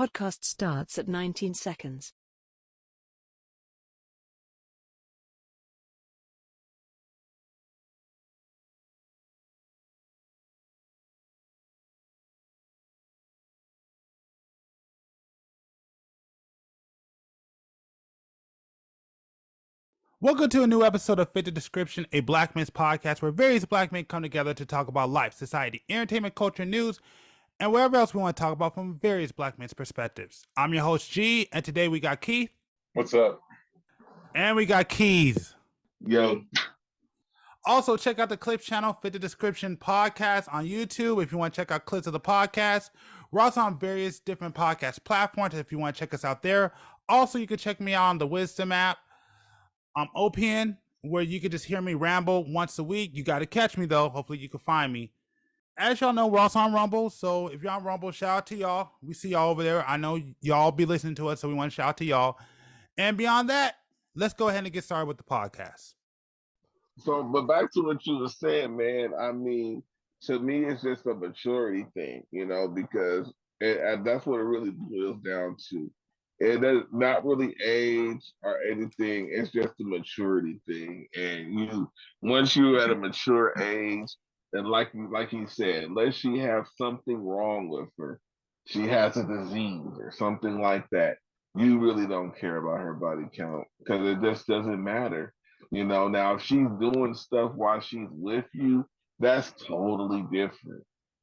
Podcast starts at 19 seconds. Welcome to a new episode of Fit the Description, a Black Men's podcast where various black men come together to talk about life, society, entertainment, culture, news, and whatever else we want to talk about from various black men's perspectives. I'm your host, G, and today we got Keith. What's up? And we got Keys. Yo. Also, check out the Clips channel, Fit the Description podcast on YouTube if you want to check out clips of the podcast. We're also on various different podcast platforms if you want to check us out there. Also, you can check me out on the Wisdom app. I'm OPN, where you can just hear me ramble once a week. You got to catch me, though. Hopefully, you can find me. As y'all know, we're also on Rumble. So if you're on Rumble, shout out to y'all. We see y'all over there. I know y'all be listening to us, so we want to shout out to y'all. And beyond that, let's go ahead and get started with the podcast. So, but back to what you were saying, man. I mean, to me, it's just a maturity thing, because that's what it really boils down to. It does not really age or anything. It's just a maturity thing. And once you're at a mature age, and like he said, unless she has something wrong with her, she has a disease or something like that, you really don't care about her body count because it just doesn't matter. Now if she's doing stuff while she's with you, that's totally different.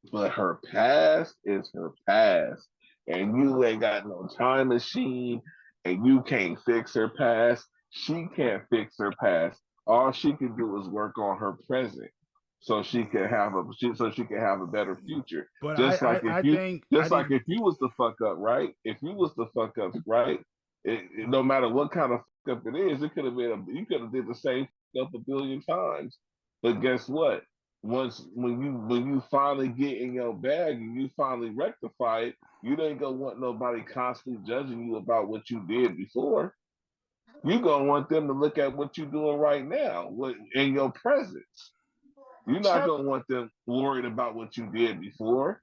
But her past is her past. And you ain't got no time machine, and you can't fix her past. She can't fix her past. All she can do is work on her present, so she can have a better future. But if you was to fuck up, right? If you was to fuck up, right? No matter what kind of fuck up it is, you could have did the same fuck up a billion times. But guess what? When you finally get in your bag and you finally rectify it, you ain't gonna want nobody constantly judging you about what you did before. You gonna want them to look at what you're doing right now, in your presence. You're not gonna want them worried about what you did before.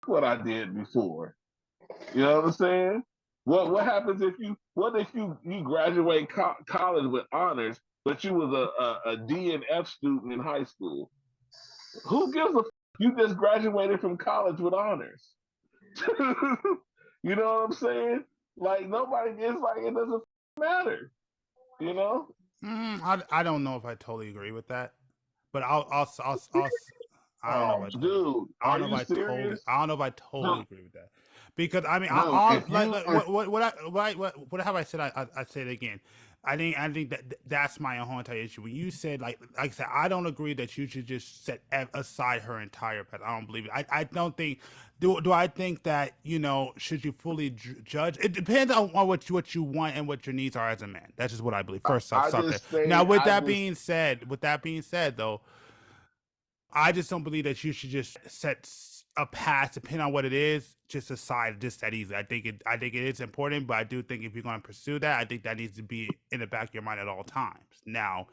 What I did before. You know what I'm saying? What happens if you graduate college with honors, but you was a D and F student in high school? Who gives a f? You just graduated from college with honors. You know what I'm saying? Like nobody is like it doesn't matter. I don't know if I totally agree with that, but I don't know. I don't know if I totally agree with that because I mean, what have I said? I say it again. I think that's my whole entire issue. When you said like I said, I don't agree that you should just set aside her entire past. I don't believe it. I don't think. Do I think that should you fully judge? It depends on what you want and what your needs are as a man. That's just what I believe. First off, now with that being said, though, I just don't believe that you should just set a past, depending on what it is, just aside just that easy. I think it is important, but I do think if you're going to pursue that, I think that needs to be in the back of your mind at all times. Now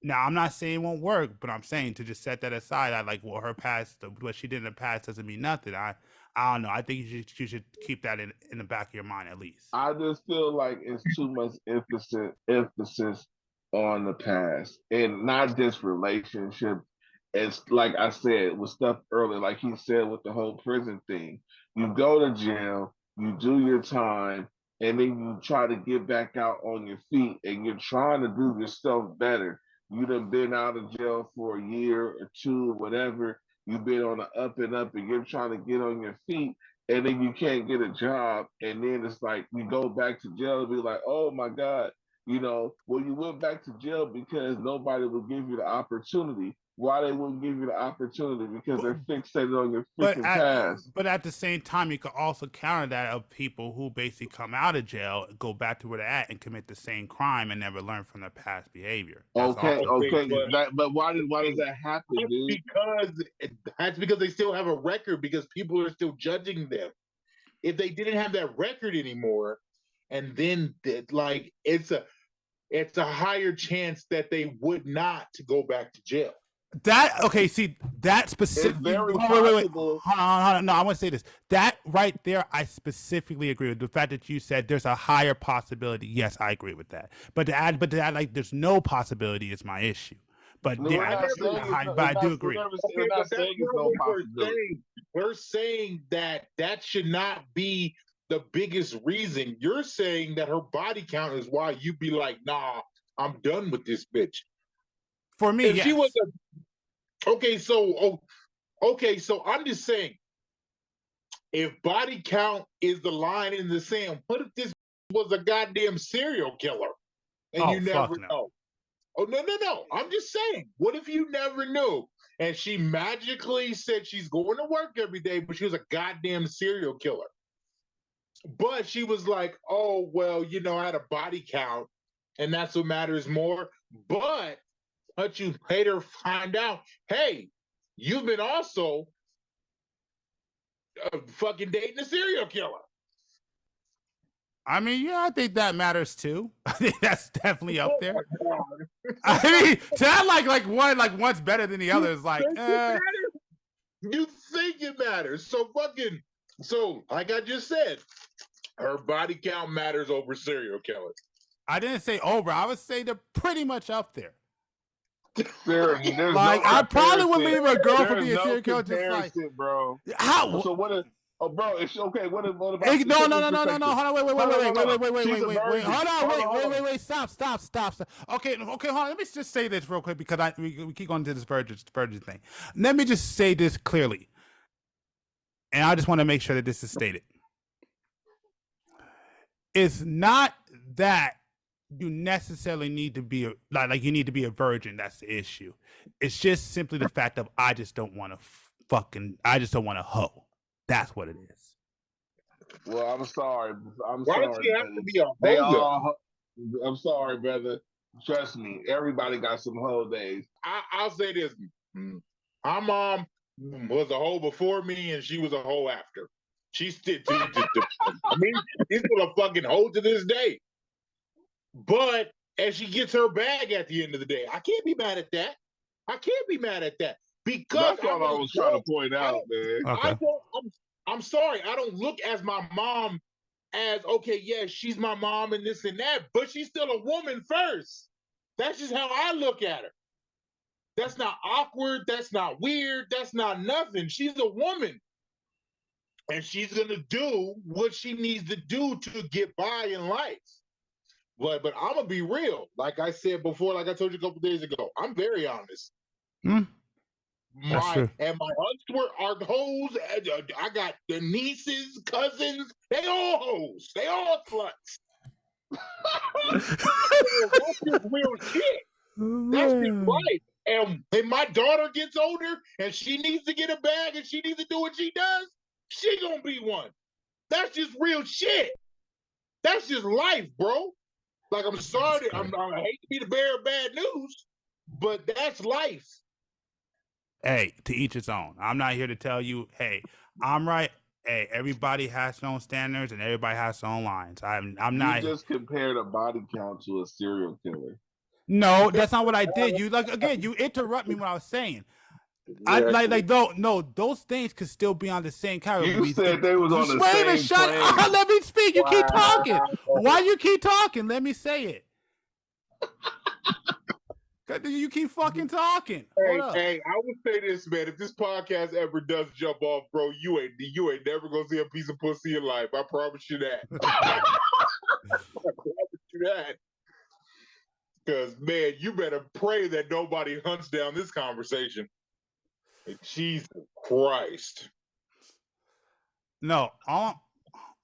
I'm not saying it won't work, but I'm saying to just set that aside. Her past, what she did in the past doesn't mean nothing. I don't know. I think you should keep that in the back of your mind at least. I just feel like it's too much emphasis on the past and not just relationship. It's like I said with stuff earlier, like he said with the whole prison thing. You go to jail, you do your time, and then you try to get back out on your feet, and you're trying to do yourself better. You done been out of jail for a year or two, whatever. You've been on the up and up, and you're trying to get on your feet, and then you can't get a job, and then it's like you go back to jail and be like, oh my God, you went back to jail because nobody would give you the opportunity. Why they wouldn't give you the opportunity? Because they're fixated on your freaking past. But at the same time, you could also counter that of people who basically come out of jail, go back to where they're at, and commit the same crime and never learn from their past behavior. But why does that happen, dude? That's because they still have a record because people are still judging them. If they didn't have that record anymore, and then it's a higher chance that they would not go back to jail. That okay? See that It's specifically. very Wait. possible. Hold on. No, I want to say this. That right there, I specifically agree with the fact that you said there's a higher possibility. Yes, I agree with that. But to add like there's no possibility is my issue. But No, yeah, we're not saying but I do we're agree. we're not But that's saying it's not no what we're possibility. saying. We're saying that that should not be the biggest reason. You're saying that her body count is why you be like, nah, I'm done with this bitch. For me, If yes. she was okay, so I'm just saying, if body count is the line in the sand, what if this was a goddamn serial killer and you never know? Oh, no. I'm just saying, what if you never knew? And she magically said she's going to work every day, but she was a goddamn serial killer. But she was like, oh, well, I had a body count, and that's what matters more. But you later find out, hey, you've been also fucking dating a serial killer. I mean, yeah, I think that matters too. I think that's definitely up there. I mean, to have like one's better than the other is like, You think it matters? So like I just said, her body count matters over serial killers. I didn't say over. I would say they're pretty much up there. There's Like no I probably would leave a girl for There's being a no serial killer. Just like bro. how? So what? Bro, it's okay. What about? No. Hold on. Wait. Hold on. Wait. Stop. Okay. Hold on. Let me just say this real quick because we keep going to this virgin thing. Let me just say this clearly, and I just want to make sure that this is stated. It's not that you necessarily need to be like you need to be a virgin. That's the issue. It's just simply the fact of I just don't want to hoe. That's what it is. Well, I'm sorry. Why does she have to be a hoe? I'm sorry, brother. Trust me. Everybody got some hoe days. I'll say this: my mom was a hoe before me, and she was a hoe after. She's still, she's still a fucking hoe to this day. But as she gets her bag at the end of the day, I can't be mad at that. Because that's what I was trying to point out, man. Okay. I'm sorry, I don't look as my mom as okay, yeah, she's my mom and this and that, but she's still a woman first. That's just how I look at her. That's not awkward. That's not weird. That's not nothing. She's a woman. And she's gonna do what she needs to do to get by in life. But I'm gonna be real. Like I said before, like I told you a couple days ago, I'm very honest. My aunts are hoes. I got the nieces, cousins. They all hoes. They all sluts. That's just real shit. That's just life. And when my daughter gets older and she needs to get a bag and she needs to do what she does, she gonna be one. That's just real shit. That's just life, bro. Like I'm sorry, I hate to be the bearer of bad news, but that's life. Hey, to each its own. I'm not here to tell you, hey, I'm right. Hey, everybody has their own standards and everybody has their own lines. I'm not. You just compared a body count to a serial killer. No, that's not what I did. You you interrupt me when I was saying. Exactly. Those things could still be on the same category. You said they was on the Wait same a minute, shut up. Let me speak. You keep talking. Why you keep talking? Let me say it. You keep fucking talking. Hey, I would say this, man. If this podcast ever does jump off, bro, you ain't never gonna see a piece of pussy in life. I promise you that. I promise you that. Because, man, you better pray that nobody hunts down this conversation. Jesus Christ. No, all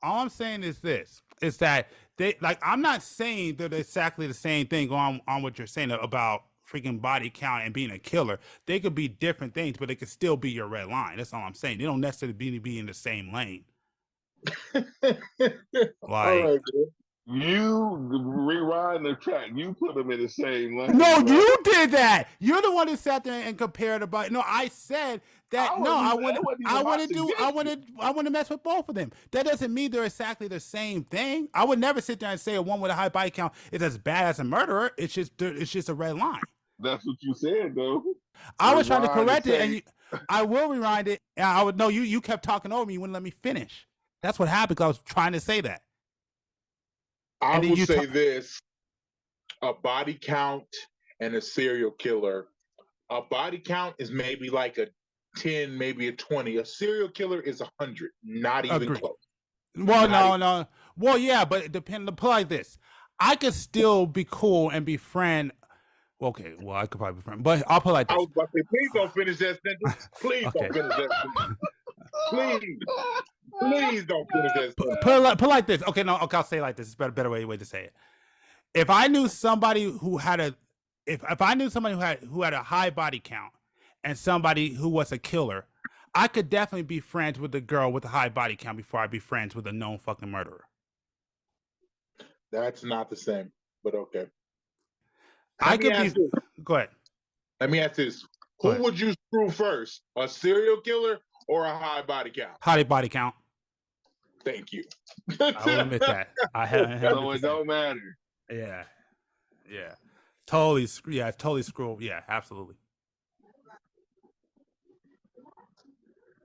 I'm saying is this: is that they I'm not saying they're exactly the same thing on what you're saying about freaking body count and being a killer. They could be different things, but they could still be your red line. That's all I'm saying. They don't necessarily be in the same lane. All right, you rewind the track. You put them in the same lane. No, you did that. You're the one that sat there and compared about. No, I said that. I want to mess with both of them. That doesn't mean they're exactly the same thing. I would never sit there and say a one with a high body count is as bad as a murderer. It's just a red line. That's what you said, though. I was trying to Rewind correct and it, and say, I will rewind it. And I would no. You kept talking over me. You wouldn't let me finish. That's what happened. 'Cause I was trying to say that, I and then will you. say this: a body count and a serial killer. A body count is maybe like a 10, maybe a 20. A serial killer is 100, not even Agree. close. Well, Not no, even. no. Well, yeah, but it depends. Put it like this: I could still be cool and befriend. Okay, well, I could probably befriend, but I'll put it like I this. was about to say, please don't finish that sentence. Please Okay. don't finish that sentence. Please, please don't finish that sentence. Put it like this. Okay, no. Okay, I'll say it like this. It's better way to say it. If I knew somebody who had a, if I knew somebody who had a high body count, and somebody who was a killer, I could definitely be friends with the girl with a high body count before I be friends with a known fucking murderer. That's not the same, but okay. I could be. Go ahead. Let me ask this. Go Who ahead. would you screw first? A serial killer or a high body count? High body count. Thank you. I will admit that. I haven't. so it don't matter. Yeah. Yeah. Totally. Yeah. Totally screw. Yeah. Absolutely.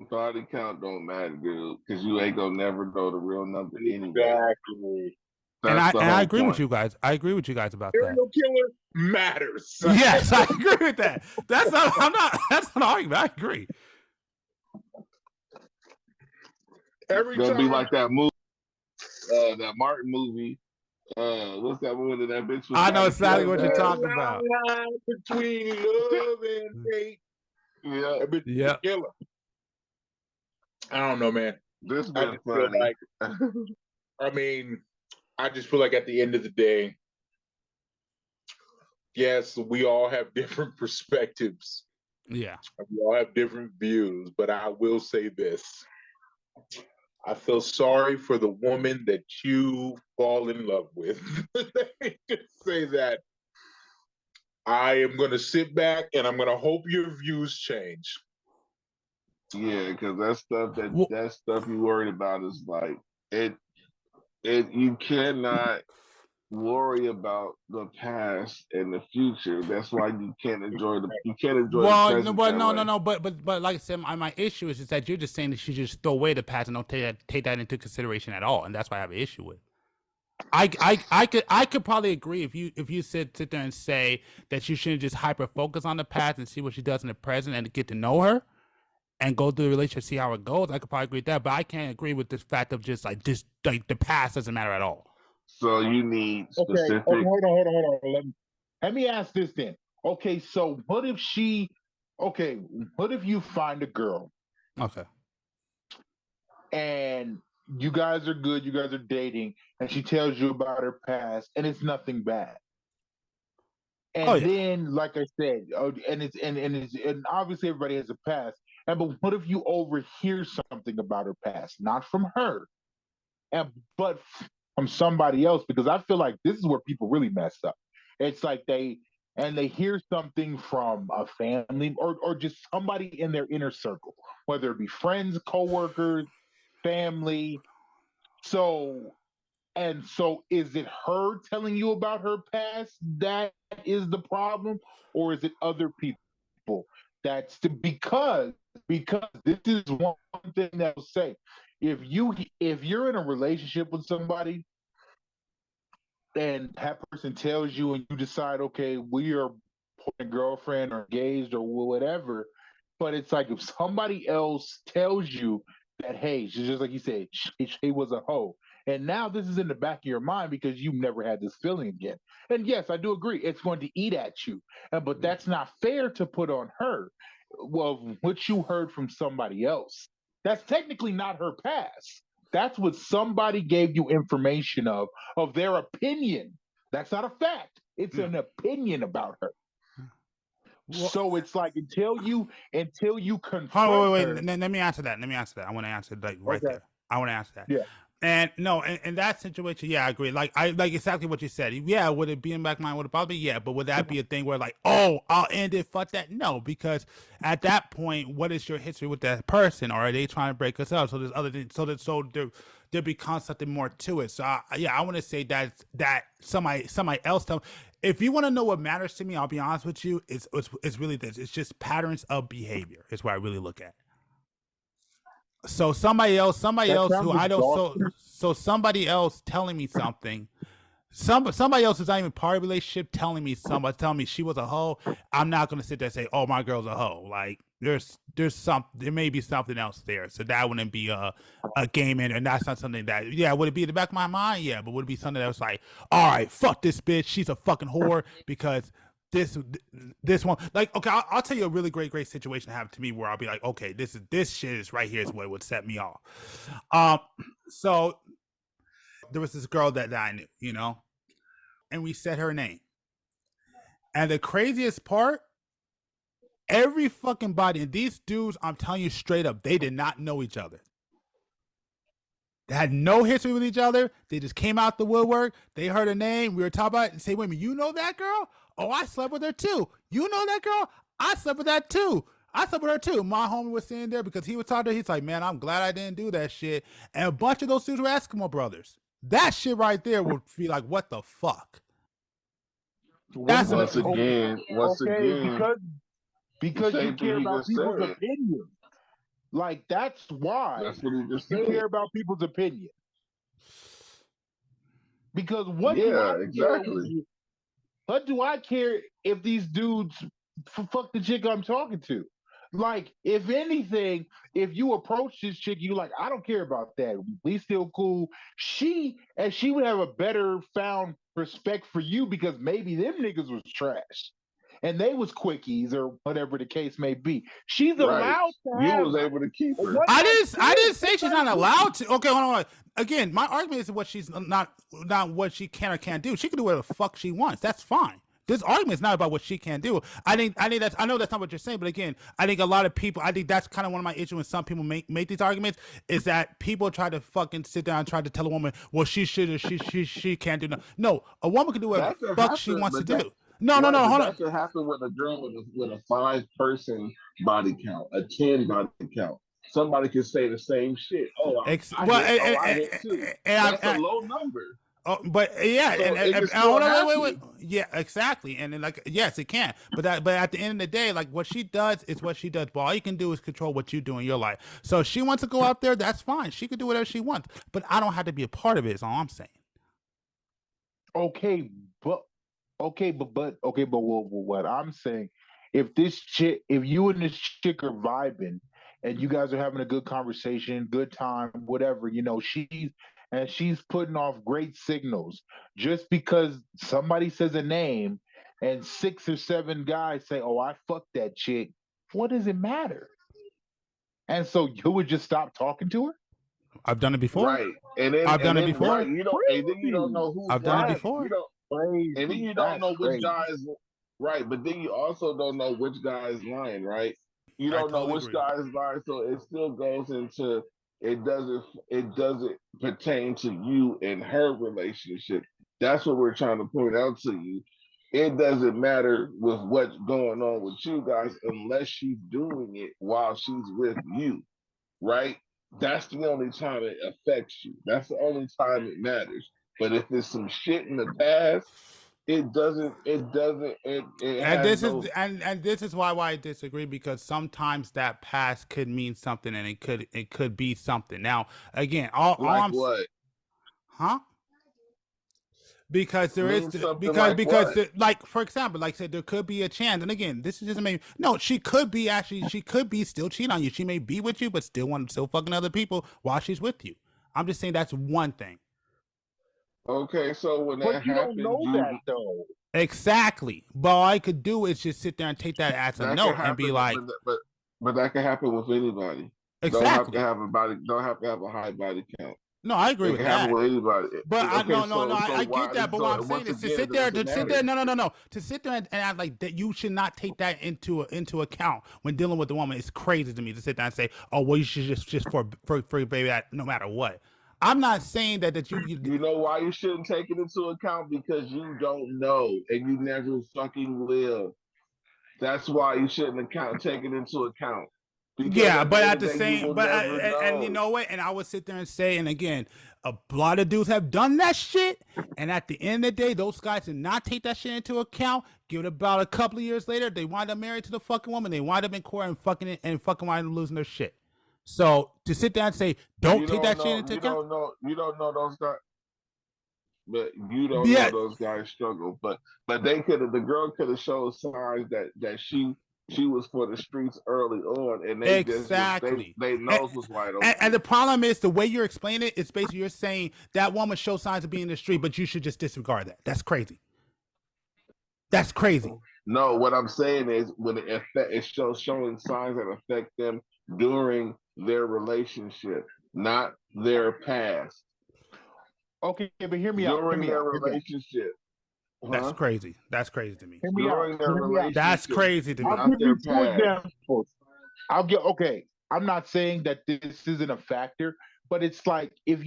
Body count don't matter, dude, because you ain't gonna never know the real number anyway. Exactly. And That's the I whole agree with point. you guys. I agree with you guys about that. Serial killer matters. Yes, I agree with that. That's not. I'm not. That's not an argument. I agree. Every Gonna be time. like that movie, that Martin movie. What's that movie that bitch was? I know trying to exactly kill what his you're ass? talking about. Line between love and hate. Yeah, That bitch is Yeah. a killer. I don't know, man. this I been just feel funny. like, I mean, I just feel like at the end of the day, yes, we all have different perspectives. Yeah. We all have different views, but I will say this. I feel sorry for the woman that you fall in love with. Let me just say that. I am going to sit back and I'm going to hope your views change. Yeah, because Well- that stuff you worried about is like it. You cannot worry about the past and the future. That's why you can't enjoy the Well, present. no. But like I said, my issue is just that you're just saying that you just throw away the past and don't take that into consideration at all, and that's why I have an issue with. I could probably agree if you sit there and say that you shouldn't just hyper focus on the past and see what she does in the present and get to know her and go through the relationship, see how it goes. I could probably agree with that, but I can't agree with this fact of just like the past doesn't matter at all. So you need specific. Okay, hold on. Let me ask this then. Okay, so what if what if you find a girl Okay. and you guys are good, you guys are dating, and she tells you about her past, and it's nothing bad. And then, like I said, and obviously everybody has a past. And but what if you overhear something about her past, not from her, but from somebody else? Because I feel like this is where people really mess up. It's like they hear something from a family or just somebody in their inner circle, whether it be friends, coworkers, family. So is it her telling you about her past that is the problem, or is it other people? Because this is one thing that will say if you're in a relationship with somebody and that person tells you and you decide, okay, we are boyfriend and girlfriend or engaged or whatever, but it's like if somebody else tells you that, hey, she's just like you said, she was a hoe. And now this is in the back of your mind because you've never had this feeling again. And yes, I do agree, it's going to eat at you. But that's not fair to put on her. Well, what you heard from somebody else, that's technically not her past. That's what somebody gave you information of their opinion. That's not a fact. It's an opinion about her. Well, so it's like until you confront wait. her. Let me answer that. I want to answer that right there. I want to answer that. Yeah. And no, in that situation, yeah, I agree. Like I like exactly what you said. Yeah, would it be in back of mind? Would it probably? Yeah, but would that be a thing where like, oh, I'll end it? Fuck that. No, because at that point, what is your history with that person, or are they trying to break us up? So there's other things. So there becomes something more to it. So I want to say that somebody else tell. If you want to know what matters to me, I'll be honest with you. It's really this. It's just patterns of behavior. Is what I really look at. So somebody else That who sounds I don't exhausting. so somebody else telling me something. Somebody else who's not even part of the relationship telling me she was a hoe. I'm not gonna sit there and say, "Oh, my girl's a hoe." Like there may be something else there. So that wouldn't be a game in, and that's not something that would it be in the back of my mind? Yeah, but would it be something that was like, all right, fuck this bitch, she's a fucking whore because this one, like, okay, I'll tell you a really great situation that happened to me where I'll be like, okay, this shit is right here is what would set me off. So there was this girl that I knew, and we said her name. And the craziest part, every fucking body, and these dudes, I'm telling you straight up, they did not know each other. They had no history with each other. They just came out the woodwork. They heard her name. We were talking about it and say, wait a minute, you know that girl? Oh, I slept with her too. You know that girl? I slept with that too. I slept with her too. My homie was sitting there because he was talking to her. He's like, man, I'm glad I didn't do that shit. And a bunch of those dudes were Eskimo brothers. That shit right there would be like, what the fuck? That's once again, because you care about people's opinion. Like that's why that's what he just you said. care about people's opinion. Because what do I care if these dudes fuck the chick I'm talking to? Like, if anything, if you approach this chick, you like, I don't care about that. We still cool. She would have a better found respect for you because maybe them niggas was trash. And they was quickies or whatever the case may be. She's allowed to have. You was able to keep her. I didn't say she's not allowed to. Okay, hold on. Again, my argument is what she's not what she can or can't do. She can do whatever the fuck she wants. That's fine. This argument is not about what she can do. I know that's not what you're saying, but again, I think a lot of people, I think that's kind of one of my issues when some people make these arguments is that people try to fucking sit down and try to tell a woman, well, she should or she can't do no. No, a woman can do whatever the fuck she wants to do. No, hold on. That could happen with a girl with a 5-person body count, a 10 body count. Somebody could say the same shit. Oh, I hit too. That's a low number. Oh, but yeah, so wait. Yeah, exactly. And then, like, yes, it can. But at the end of the day, like, what she does is what she does. But all you can do is control what you do in your life. So if she wants to go out there, that's fine. She can do whatever she wants. But I don't have to be a part of it. Is all I'm saying. Okay, but what I'm saying, if you and this chick are vibing and you guys are having a good conversation, good time, whatever, she's putting off great signals. Just because somebody says a name and 6 or 7 guys say, "Oh, I fucked that chick," what does it matter? And so you would just stop talking to her? I've done it before. Right. And then I've done it before. Right, and then you don't know who's I've done it before. And then you don't know which guys, right? But then you also don't know which guy is lying, right? You don't know which guy is lying, so it still goes into it doesn't pertain to you and her relationship. That's what we're trying to point out to you. It doesn't matter with what's going on with you guys unless she's doing it while she's with you, right? That's the only time it affects you. That's the only time it matters. But if there's some shit in the past, it doesn't. And this is why I disagree, because sometimes that past could mean something, and it could be something. Now, again, all I'm what? Huh? Because there is like for example, like I said, there could be a chance, and again, this is just maybe she could be still cheating on you. She may be with you, but still fucking other people while she's with you. I'm just saying that's one thing. Okay, so when that happens, you don't know that though. Exactly, but all I could do is just sit there and take that as a note and be like, but that can happen with anybody. Exactly. Don't have to have a high body count. No, I agree with that. With anybody. But I get that. But what I'm saying is to sit there, no, to sit there and act like that, you should not take that into account when dealing with the woman. It's crazy to me to sit there and say, oh, well, you should just for baby that no matter what. I'm not saying that you. You know why you shouldn't take it into account? Because you don't know and you never fucking will. That's why you shouldn't take it into account. Yeah, but at the same, and you know what? And I would sit there and say, and again, a lot of dudes have done that shit, and at the end of the day, those guys did not take that shit into account. Give it about a couple of years later, they wind up married to the fucking woman. They wind up in court and fucking wind up losing their shit. So to sit there and say, don't take that shit into account. You don't know those guys. But you don't know those guys struggle. But the girl could have showed signs that she was for the streets early on, and they they nose was wide open. And the problem is the way you're explaining it is basically you're saying that woman showed signs of being in the street, but you should just disregard that. That's crazy. That's crazy. No, what I'm saying is when it shows showing signs that affect them during their relationship, not their past. Okay, but hear me out. During their relationship. That's crazy. That's crazy to me. During their relationship. That's crazy to me. I'll give you 2 examples. I'm not saying that this isn't a factor, but it's like if a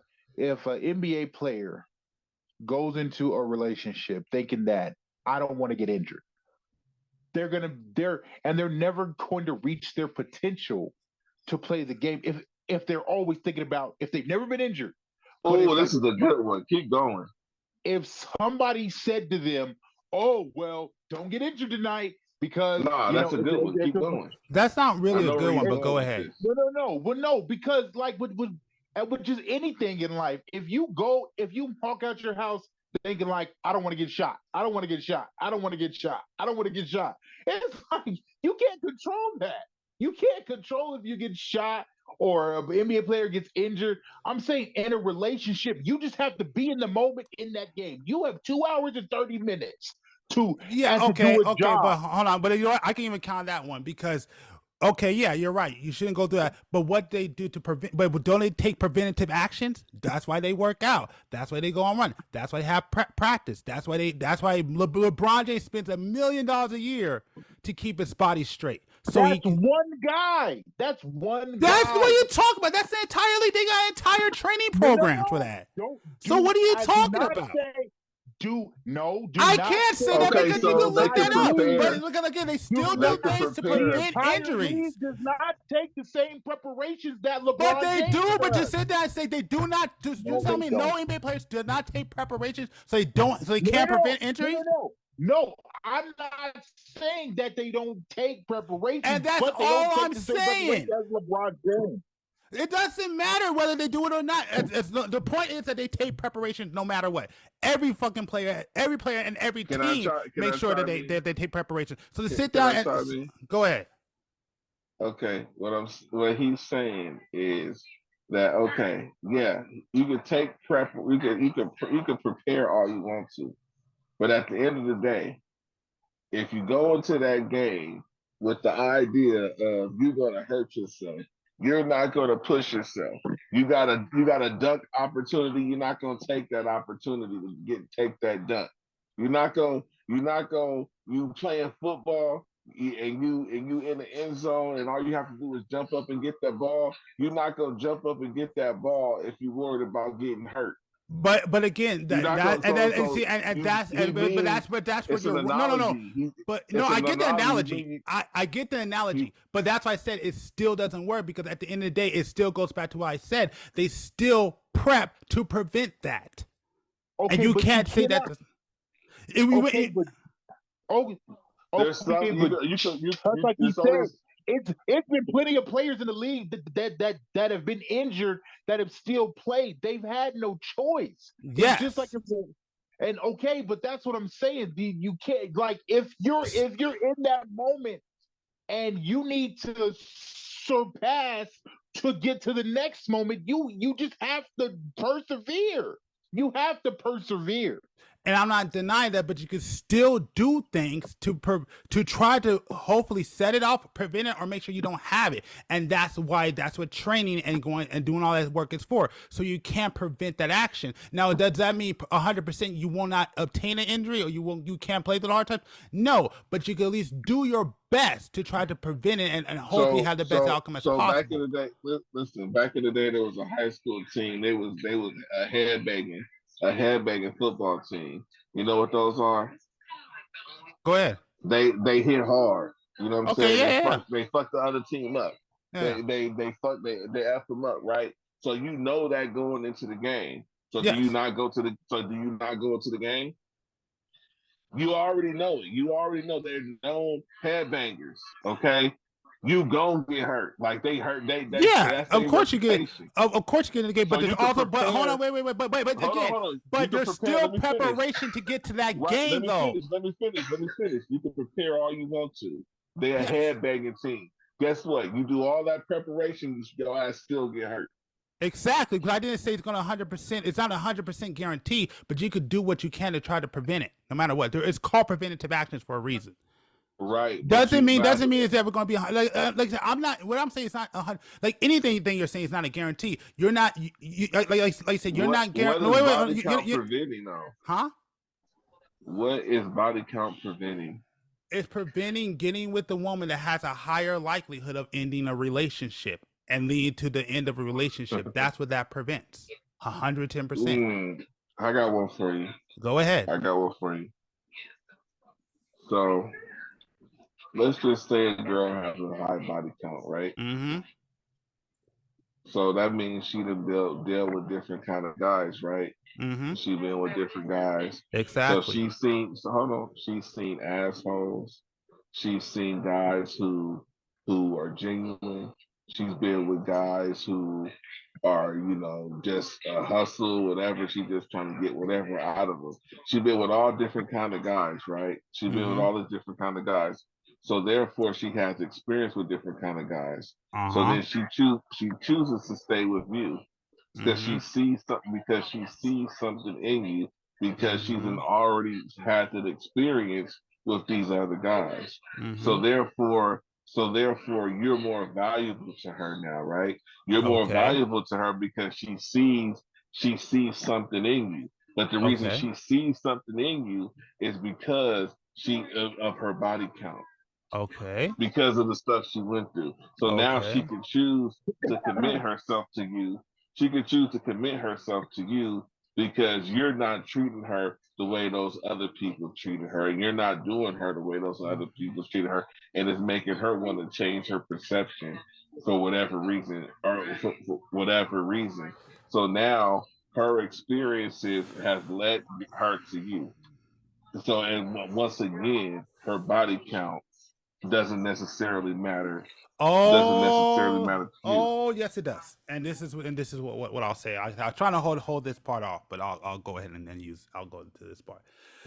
NBA player goes into a relationship thinking that I don't want to get injured, they're never going to reach their potential to play the game if they're always thinking about if they've never been injured. Oh, this is a good one. Keep going. If somebody said to them, "Oh, well, don't get injured tonight," because that's a good one. Keep going. That's not really a good one, but go ahead. No. Well, no, because like with just anything in life, if you walk out your house thinking like, I don't want to get shot, I don't want to get shot, I don't want to get shot, I don't want to get shot, it's like you can't control that. You can't control if you get shot or an NBA player gets injured. I'm saying in a relationship, you just have to be in the moment in that game. You have 2 hours and 30 minutes to do a job. But hold on. But you know what? I can even count that one because, okay, yeah, you're right. You shouldn't go through that. But what they do to prevent, but don't they take preventative actions? That's why they work out. That's why they go on run. That's why they have practice. That's why LeBron James spends $1 million a year to keep his body straight. So that's one guy. That's one guy. That's what you talk about. That's entirely. They got entire training programs for that. So what are you talking about? I can't say that because you can look that up. But look again, they still do things to prevent injuries. Does not take the same preparations that LeBron. But they do. But just sit there and say they do not. Just you tell me no NBA players do not take preparations, so they can't prevent injuries. No, I'm not saying that they don't take preparations. And that's all I'm saying. As LeBron James. It doesn't matter whether they do it or not. The point is that they take preparations no matter what. Every fucking player, and every team make sure that they take preparations. So to sit down and go ahead. Okay, what he's saying is that you can take prep, you can prepare all you want to, but at the end of the day, if you go into that game with the idea of you're gonna hurt yourself, you're not going to push yourself. You got a dunk opportunity. You're not going to take that opportunity to take that dunk. You playing football and you in the end zone and all you have to do is jump up and get that ball. You're not going to jump up and get that ball if you're worried about getting hurt. But again, that's what you're no. But no, I get the analogy. I get the analogy, but that's why I said it still doesn't work because at the end of the day, it still goes back to what I said. They still prep to prevent that, and you can't say that. Like you said. It's been plenty of players in the league that have been injured that have still played. They've had no choice. Yes. Just like but that's what I'm saying. You can't if you're in that moment and you need to surpass to get to the next moment, you just have to persevere. You have to persevere. And I'm not denying that, but you can still do things to try to hopefully set it off, prevent it, or make sure you don't have it. And that's what training and going and doing all that work is for. So you can't prevent that action. Now, does that mean 100% you will not obtain an injury or you can't play the hard time? No, but you can at least do your best to try to prevent it and hopefully have the best outcome as possible. Back in the day, back in the day, there was a high school team. They was a headbanging football team. You know what those are? Go ahead. They hit hard. You know what I'm saying? Yeah. They fuck the other team up. Yeah. They F them up, right? So you know that going into the game. So do you not go to the? So do you not go into the game? You already know it. You already know they're known headbangers. Okay, you gonna get hurt. Like they hurt. They that's of their course you get, reputation. of course you get in the game, So but there's you can also, prepare. but hold on, wait, but again, hold on. but there's prepare. still preparation to get to that Right. game, though. Let me finish. You can prepare all you want to. They're a headbanging team. Guess what? You do all that preparation, your ass still get hurt. Exactly, because I didn't say it's going to 100%. It's not 100% guarantee, but you could do what you can to try to prevent it, no matter what. It's called preventative actions for a reason. Right. Doesn't mean it's ever going to be like I said, I'm not. What I'm saying is not 100. Like anything you're saying is not a guarantee. You're not. Like I said, you're not guaranteed. What is body count preventing, though? Huh? What is body count preventing? It's preventing getting with the woman that has a higher likelihood of ending a relationship and lead to the end of a relationship. That's what that prevents. 110%. I got one for you. Go ahead. I got one for you. So let's just say a girl has a high body count, right? Mm-hmm. So that means she done deal with different kind of guys, right? Mm-hmm. She been with different guys. Exactly. So she's seen. So hold on. She's seen assholes. She's seen guys who are genuine. She's been with guys who are, just a hustle, whatever. She's just trying to get whatever out of them. She's been with all different kind of guys, right? She's been with all the different kind of guys. So therefore, she has experience with different kind of guys. So then she chooses to stay with you because she sees something in you because she's already had that experience with these other guys. So therefore, you're more valuable to her now, right? You're more valuable to her because she sees something in you. But the reason she sees something in you is because of her body count. Okay. Because of the stuff she went through. So now she can choose to commit herself to you. She can choose to commit herself to you because you're not treating her the way those other people treated her, and you're not doing her the way those other people treated her, and it's making her want to change her perception for whatever reason, or for whatever reason. So now her experiences has led her to you. So, and once again, her body count doesn't necessarily matter. Doesn't necessarily matter to you. Oh, yes, it does. And this is what I'll say. I'm trying to hold this part off, but I'll go ahead and then I'll go into this part.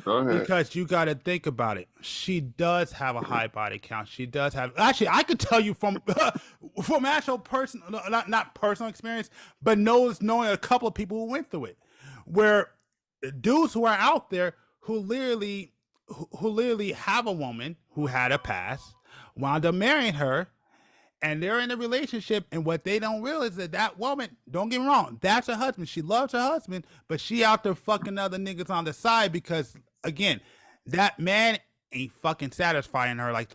Go ahead. Because you got to think about it. She does have a high body count. She does have. Actually, I could tell you from actual personal, not personal experience, but knowing a couple of people who went through it, where dudes who are out there who literally have a woman who had a past, wound up marrying her, and they're in a relationship, and what they don't realize is that woman, don't get me wrong, that's her husband. She loves her husband, but she out there fucking other niggas on the side because, again, that man ain't fucking satisfying her like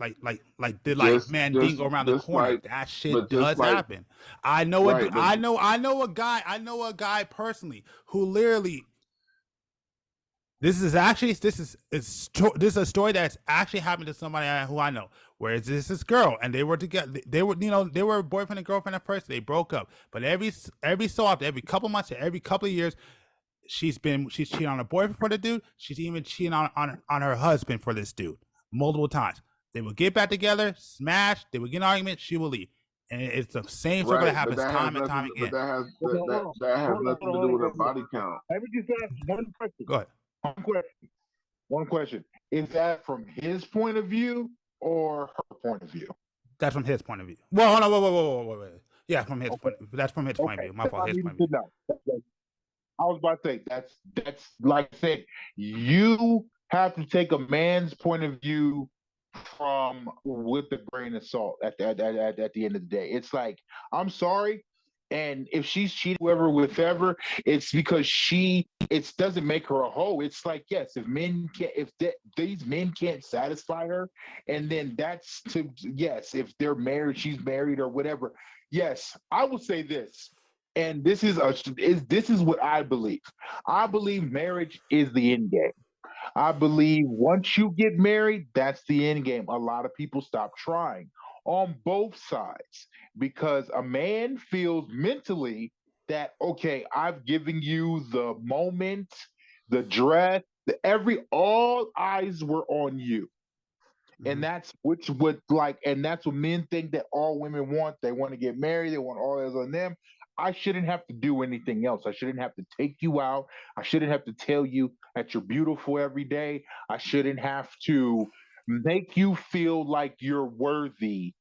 didn't go around the corner. That shit does happen. I know a guy personally who literally. This is a story that's actually happened to somebody who I know. Where this girl, and they were together. They were boyfriend and girlfriend at first. They broke up, but every so often, every couple months, every couple of years, she's cheating on her boyfriend for the dude. She's even cheating on her husband for this dude multiple times. They would get back together, smash. They would get in an argument. She will leave, and it's the same circle that happens time and time again. But that has nothing to do with her body count. Let me just ask one question. Go ahead. One question. Is that from his point of view or her point of view? That's from his point of view. Well, hold on, wait. Yeah, from his point. That's from his point of view. My fault. His point of view. I was about to say that's like I said. You have to take a man's point of view with a grain of salt at the end of the day. It's like, I'm sorry. And if she's cheating whoever, it's because it doesn't make her a hoe. It's like, yes, if these men can't satisfy her, and then if they're married, she's married or whatever. Yes, I will say this, and this is what I believe. I believe marriage is the end game. I believe once you get married, that's the end game. A lot of people stop trying on both sides because a man feels mentally that okay, I've given you the moment, the dress, all eyes were on you. And Mhm. that's which would like, and that's what men think that all women want. They want to get married, they want all eyes on them. I shouldn't have to do anything else. I shouldn't have to take you out. I shouldn't have to tell you that you're beautiful every day. I shouldn't have to make you feel like you're worthy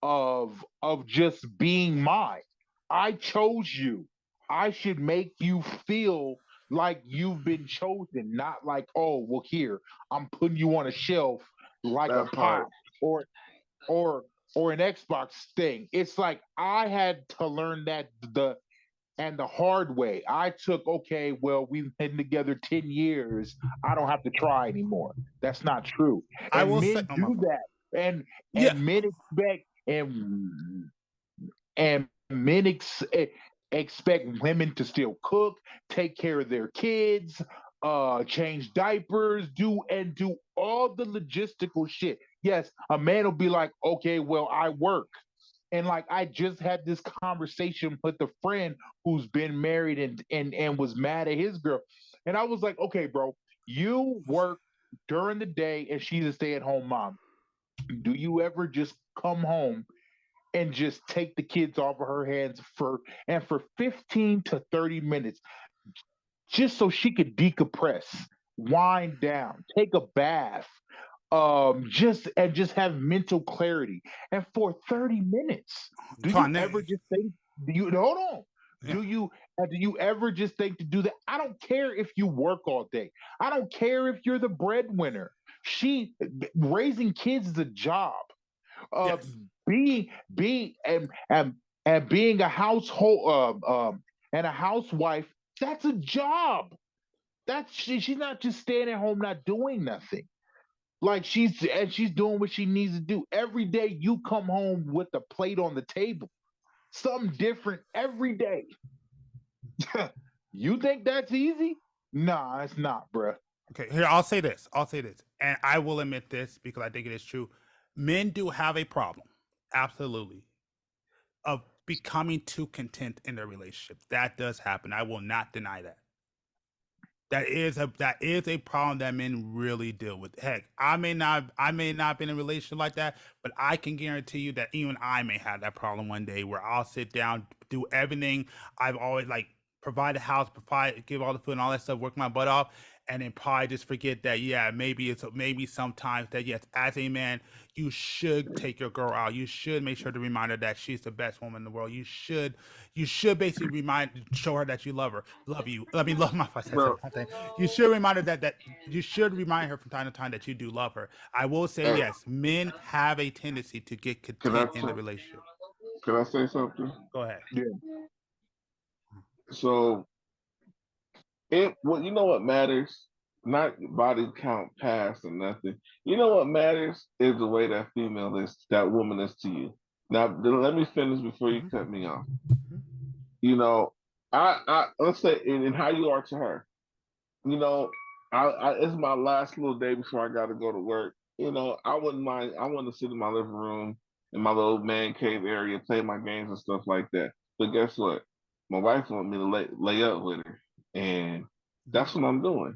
of just being mine. I chose you. I should make you feel like you've been chosen, not like, oh, well, here, I'm putting you on a shelf like a That pie part. or or or an Xbox thing. It's like I had to learn that the hard way. I took, okay, well, we've been together 10 years. I don't have to try anymore. That's not true. I And will say, men oh my do fault. that. Yeah, And men expect and expect women to still cook, take care of their kids, change diapers, do all the logistical shit. Yes, a man will be like, okay, well, I work. And like I just had this conversation with a friend who's been married and was mad at his girl. And I was like, okay, bro, you work during the day and she's a stay-at-home mom. Do you ever just come home and just take the kids off of her hands for 15 to 30 minutes just so she could decompress, wind down, take a bath, just have mental clarity. And for 30 minutes, do you ever Twan, just think, do you hold on? yeah, Do you ever just think to do that? I don't care if you work all day. I don't care if you're the breadwinner. She Raising kids is a job. Uh, yes. being and being a household and a housewife, that's a job. She's not just staying at home not doing nothing. Like she's doing what she needs to do. Every day you come home with a plate on the table. Something different every day. You think that's easy? Nah, it's not, bruh. Okay, here I'll say this. I'll say this, and I will admit this because I think it is true. Men do have a problem, absolutely, of becoming too content in their relationship. That does happen. I will not deny that. That is a problem that men really deal with. Heck, I may not be in a relationship like that, but I can guarantee you that even I may have that problem one day where I'll sit down, do everything I've always like provide a house, provide give all the food and all that stuff, work my butt off, and then probably just forget that yeah, maybe sometimes that yes, as a man, you should take your girl out. You should make sure to remind her that she's the best woman in the world. You should basically show her that you love her, love you. I mean, love my. I said Well, something. You should remind her that you should remind her from time to time that you do love her. I will say hey, yes, men have a tendency to get can I content in the say, relationship. can I say something? Go ahead. Yeah. So you know what matters? Not body count, pass, or nothing. You know what matters is the way that woman is to you. Now, let me finish before you Mm-hmm. cut me off. Mm-hmm. You know, I let's say, and how you are to her. You know, it's my last little day before I got to go to work. You know, I wouldn't mind. I want to sit in my living room in my little man cave area, play my games and stuff like that. But guess what? My wife want me to lay up with her, and that's what I'm doing.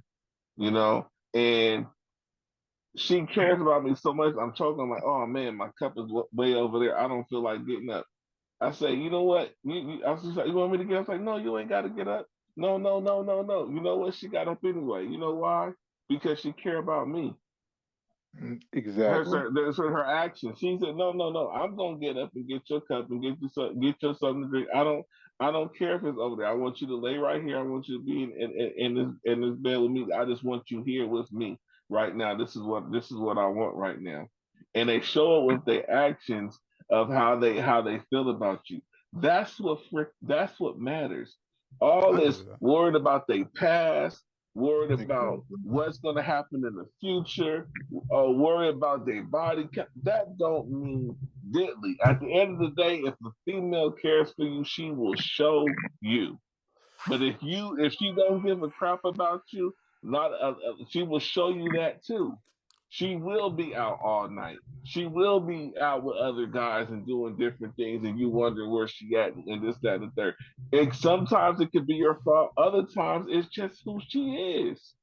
You know, and she cares about me so much. I'm choking. I'm like, oh man, my cup is way over there. I don't feel like getting up. I say, you know what? I was just like, you want me to get up? I was like, no, you ain't got to get up. No, no, no, no, no. You know what? She got up anyway. You know why? Because she care about me. Exactly. Her action. She said, "No, no, no. I'm gonna get up and get your cup and get your something to drink. I don't care if it's over there. I want you to lay right here. I want you to be in this bed with me. I just want you here with me right now. This is what I want right now." And they show it with their actions of how they feel about you. That's what matters. All I agree this with that. worried about their past, worried about Exactly. what's gonna happen in the future, or worry about their body count. That don't mean diddly. At the end of the day, if the female cares for you, she will show you. But if she don't give a crap about you, not she will show you that too. She will be out all night. She will be out with other guys and doing different things, and you wonder where she at and this, that, and the third. And sometimes it could be your fault. Other times it's just who she is.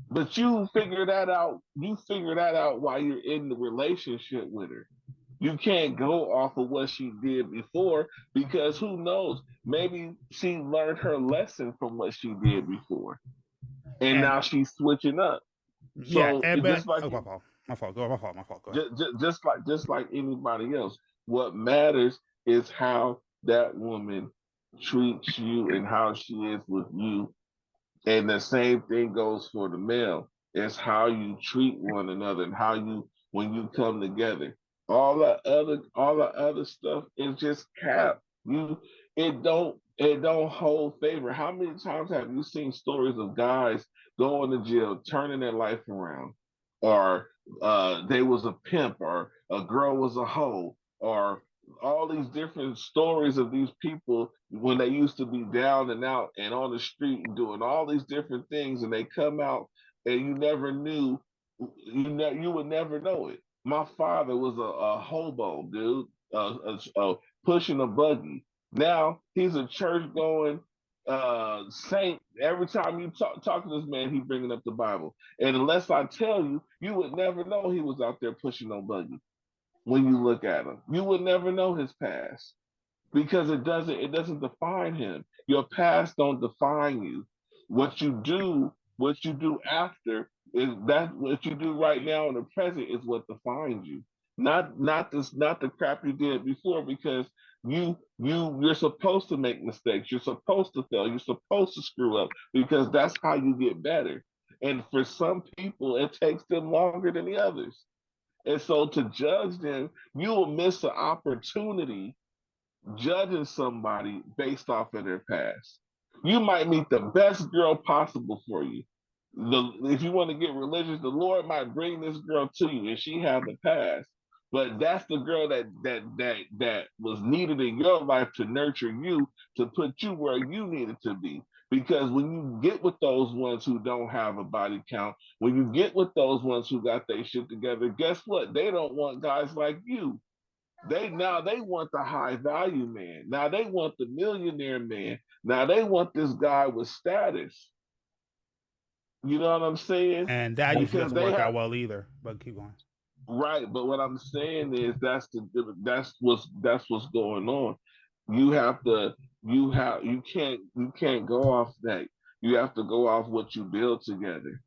But you figure that out. You figure that out while you're in the relationship with her. You can't go off of what she did before because who knows? Maybe she learned her lesson from what she did before, and And now she's switching up. yeah, So and it but just like oh, my fault. My fault. Go. My fault. My fault. Go ahead. just like anybody else, what matters is how that woman treats you and how she is with you, and the same thing goes for the male. It's how you treat one another and how you when you come together. All the other stuff is just cap. You it don't hold favor. How many times have you seen stories of guys going to jail, turning their life around, or they was a pimp, or a girl was a hoe, or all these different stories of these people when they used to be down and out and on the street and doing all these different things, and they come out and you never knew, you would never know it. My father was a hobo, dude, pushing a buggy. Now he's a church going saint. Every time you talk to this man, he bringing up the Bible, and unless I tell you, you would never know he was out there pushing no buggy. When you look at him, you would never know his past because it doesn't define him. Your past don't define you. What you do after is that what you do right now in the present is what defines you. Not the crap you did before because you're supposed to make mistakes. You're supposed to fail. You're supposed to screw up because that's how you get better. And for some people, it takes them longer than the others. And so to judge them, you will miss an opportunity judging somebody based off of their past. You might meet the best girl possible for you. If you want to get religious, the Lord might bring this girl to you, and she has the past. But that's the girl that was needed in your life to nurture you to put you where you needed to be. Because when you get with those ones who don't have a body count, when you get with those ones who got their shit together, guess what? They don't want guys like you. They want the high value man. Now they want the millionaire man. Now they want this guy with status. You know what I'm saying? And that usually Because doesn't they work out have well either. But keep going. right. But what I'm saying is that's what's going on. You have to you can't go off that. You have to go off what you build together.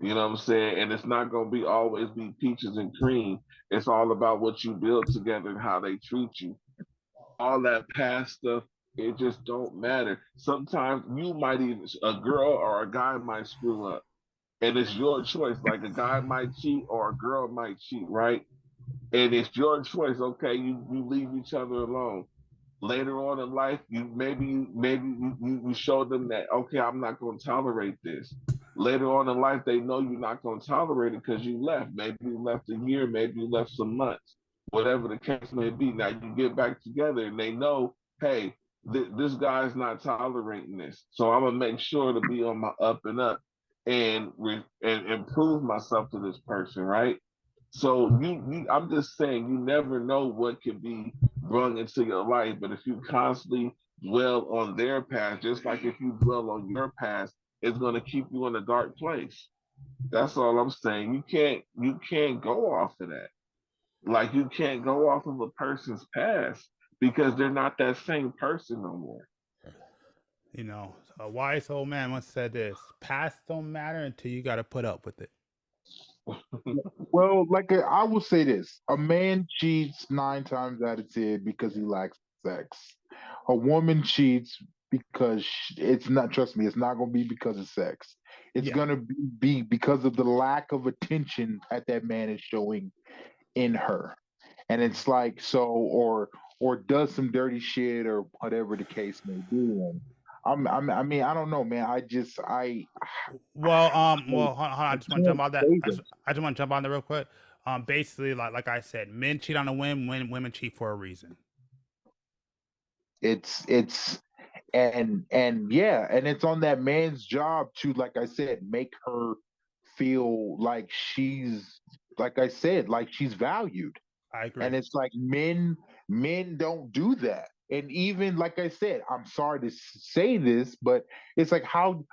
You know what I'm saying? And it's not gonna be always be peaches and cream. It's all about what you build together and how they treat you. All that past stuff, it just don't matter. Sometimes you might even a girl or a guy might screw up, and it's your choice. Like a guy might cheat or a girl might cheat, right? And it's your choice. Okay, you leave each other alone. Later on in life, you show them that okay, I'm not going to tolerate this. Later on in life, they know you're not going to tolerate it because you left. Maybe you left a year, maybe you left some months, whatever the case may be. Now you get back together, and they know, hey, this guy's not tolerating this, so I'm gonna make sure to be on my up and up and improve myself to this person, right? So I'm just saying, you never know what can be brought into your life, but if you constantly dwell on their past, just like if you dwell on your past, it's going to keep you in a dark place. That's all I'm saying. You can't go off of that. Like you can't go off of a person's past because they're not that same person no more. You know, a wise old man once said this: "Past don't matter until you got to put up with it." Well, I will say this: a man cheats 9 times out of 10 because he lacks sex. A woman cheats because it's not. Trust me, it's not going to be because of sex. It's Yeah, going to be because of the lack of attention that man is showing in her, and it's like so, or does some dirty shit or whatever the case may be. And I mean, I don't know, man. well, hold on, I I just want to jump can't on that. say that. I just want to jump on there real quick. Basically, like I said, men cheat on a whim, women cheat for a reason. It's and yeah, and it's on that man's job to, like I said, make her feel like she's, like I said, like she's valued. I agree. And it's like men don't do that. And even like I said, I'm sorry to say this, but it's like how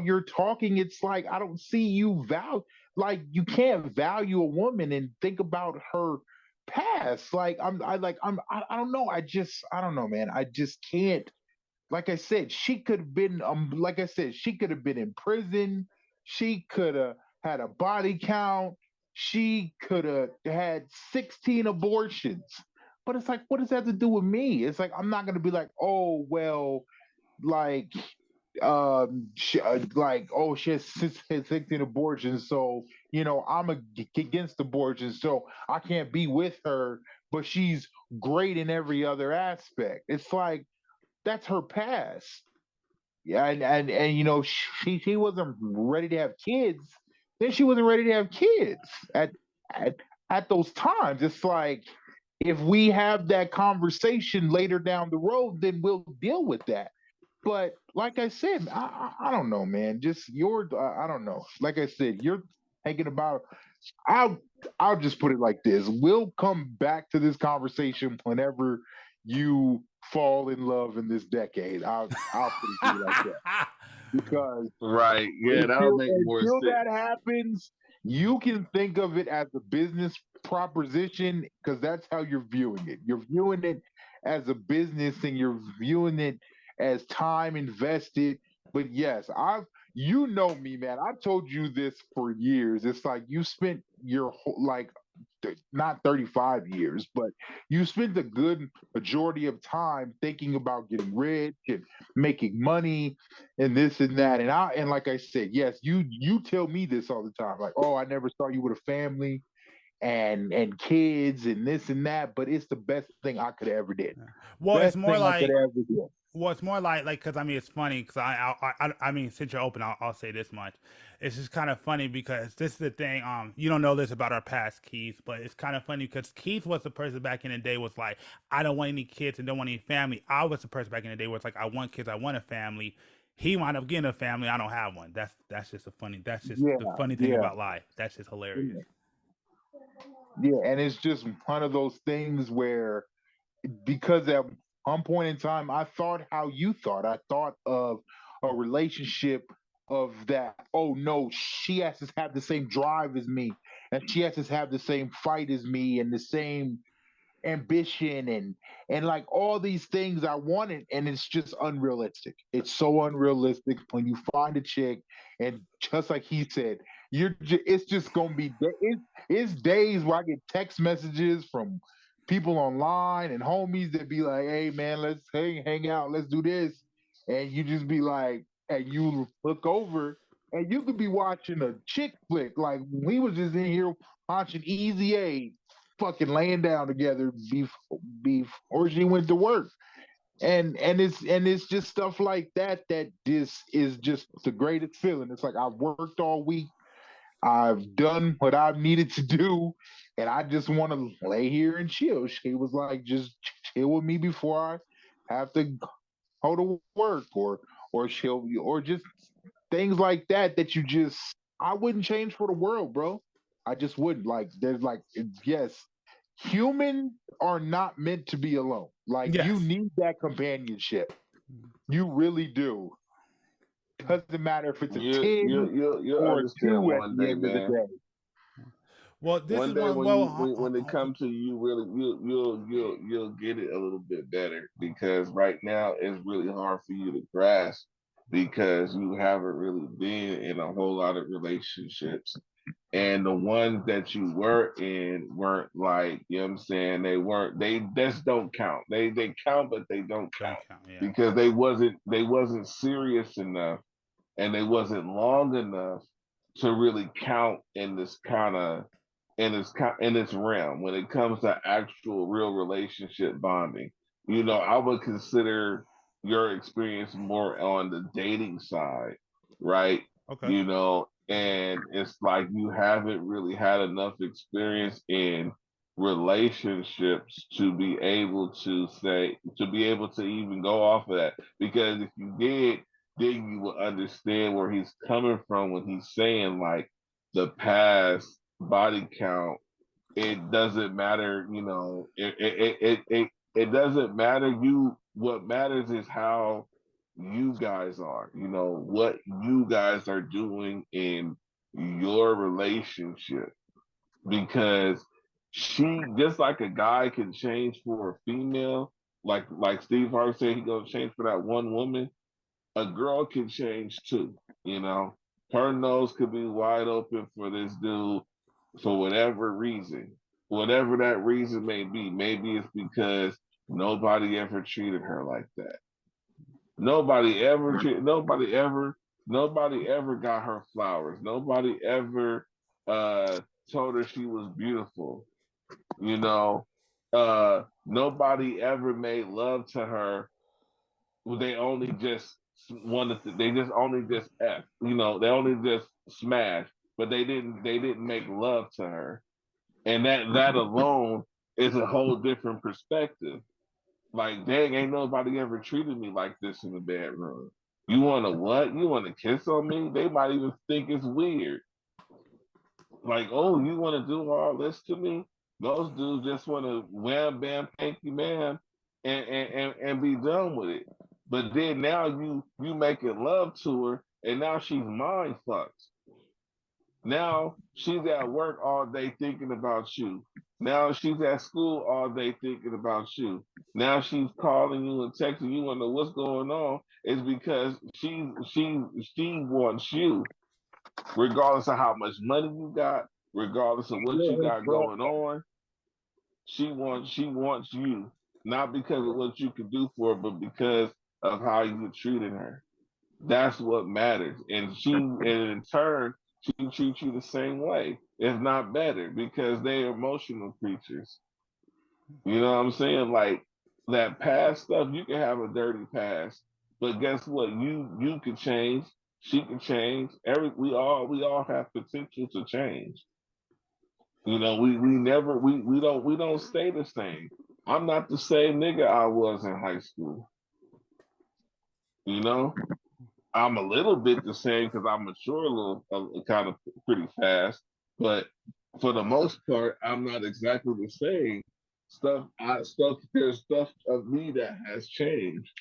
you're talking. It's like I don't see you value. Like you can't value a woman and think about her past. Like I don't know. I don't know, man. I just can't. Like I said, she could have been like I said, she could have been in prison. She could have had a body count. She could have had 16 abortions. But it's like, what does that have to do with me? It's like I'm not gonna be like, oh well, like like oh she has 16 abortions, so I'm against abortions, so I can't be with her, but she's great in every other aspect. It's like that's her past. Yeah, and she wasn't ready to have kids. Then she wasn't ready to have kids at at at those times. It's like if we have that conversation later down the road, then we'll deal with that. But like I said, I don't know, man. Just your I don't know. Like I said, you're thinking about. I'll I'll just put it like this. We'll come back to this conversation whenever you fall in love in this decade. I'll put it to you like that. Because Right. Yeah, that'll make more until sense. that happens, you can think of it as a business proposition because that's how you're viewing it. You're viewing it as a business and you're viewing it as time invested. But yes, you know me, man. I've told you this for years. It's like you spent your whole like not 35 years, but you spent a good majority of time thinking about getting rich and making money and this and that. And like I said, yes, you tell me this all the time. Like, oh, I never saw you with a family and kids and this and that, but it's the best thing I could have ever did. Well, it's Best more thing I could like, have ever did. well, it's more like, because I mean, it's funny because I mean, since you're open, I'll say this much. It's just kind of funny because this is the thing. You don't know this about our past, Keith, but it's kind of funny because Keith was the person back in the day was like, I don't want any kids and don't want any family. I was the person back in the day where it's like, I want kids, I want a family. He wound up getting a family. I don't have one. That's just a funny. That's just Yeah, the funny thing yeah, about life. That's just hilarious. yeah. And it's just one of those things where because at one point in time I thought how you thought. I thought of a relationship of that, oh no, she has to have the same drive as me and she has to have the same fight as me and the same ambition and like all these things I wanted, and it's just unrealistic. It's so unrealistic when you find a chick, and just like he said, it's just gonna be it's days where I get text messages from people online and homies that be like, "Hey man, let's hang out, let's do this," and you just be like, and you look over. And you could be watching a chick flick. Like we was just in here watching Easy A fucking laying down together before she went to work. And it's just stuff like that that this is just the greatest feeling. It's like I've worked all week, I've done what I've needed to do, and I just want to lay here and chill. She was like, just chill with me before I have to go to work, or just things like that that you just I wouldn't change for the world, bro. I just wouldn't. Like there's like yes, humans are not meant to be alone. Like you Yes. need that companionship. You really do. Doesn't matter if it's a You 10 you you you'll or a understand two at one the day, end of the man. day. Well, this One is day one. when Well, when it comes to you, really, you'll get it a little bit better because right now it's really hard for you to grasp because you haven't really been in a whole lot of relationships. And the ones that you were in weren't like, you know what I'm saying, they just don't count. They count but they don't don't count count. Yeah. because they wasn't serious enough and they wasn't long enough to really count in this kind of in this realm when it comes to actual real relationship bonding. I would consider your experience more on the dating side, right? Okay. And it's like you haven't really had enough experience in relationships to be able to even go off of that. Because if you did, then you would understand where he's coming from when he's saying like the past body count, it doesn't matter. You know, it doesn't matter. What matters is how you guys are. You know what you guys are doing in your relationship, because she, just like a guy can change for a female, like Steve Harvey said, he gonna change for that one woman. A girl can change too. You know, her nose could be wide open for this dude for whatever reason, whatever that reason may be. Maybe it's because nobody ever treated her like that. Nobody ever got her flowers. Nobody ever told her she was beautiful. You know, nobody ever made love to her. They only just they just only just F, you know, they only just smashed, but they didn't make love to her. And that alone is a whole different perspective. Like, dang, ain't nobody ever treated me like this in the bedroom. You want to what? You want to kiss on me? They might even think it's weird. Like, oh, you want to do all this to me? Most dudes just want to wham, bam, thank you, ma'am, and be done with it. But then now you making love to her, and now she's mind fucked. Now she's at work all day thinking about you. Now she's at school all day thinking about you. Now she's calling you and texting you and know what's going on. It's because she wants you, regardless of how much money you got, regardless of what you got going on. She wants you, not because of what you can do for her, but because of how you treated her. That's what matters. And in turn, she treats you the same way, if not better, because they're emotional creatures. You know what I'm saying? Like, that past stuff, you can have a dirty past, but guess what? You can change. She can change. We all have potential to change. You know, we don't stay the same. I'm not the same nigga I was in high school. You know, I'm a little bit the same because I mature a little, kind of pretty fast. But for the most part, I'm not exactly the same. There's stuff of me that has changed,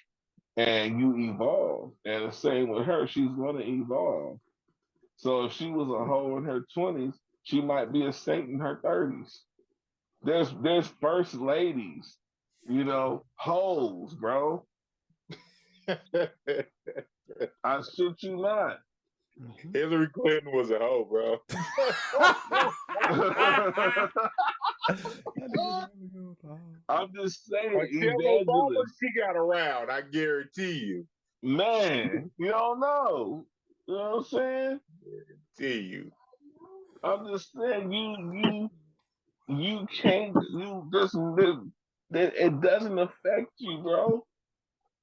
and you evolve. And the same with her, she's going to evolve. So if she was a hoe in her 20s, she might be a saint in her 30s. There's first ladies, you know, hoes, bro. I shit you not. Hillary Clinton was a hoe, bro. I'm just saying, Michelle Obama, evangelist. she got around, I guarantee you. Man, you don't know. You know what I'm saying? See you. I'm just saying, you can't, you just it doesn't affect you, bro.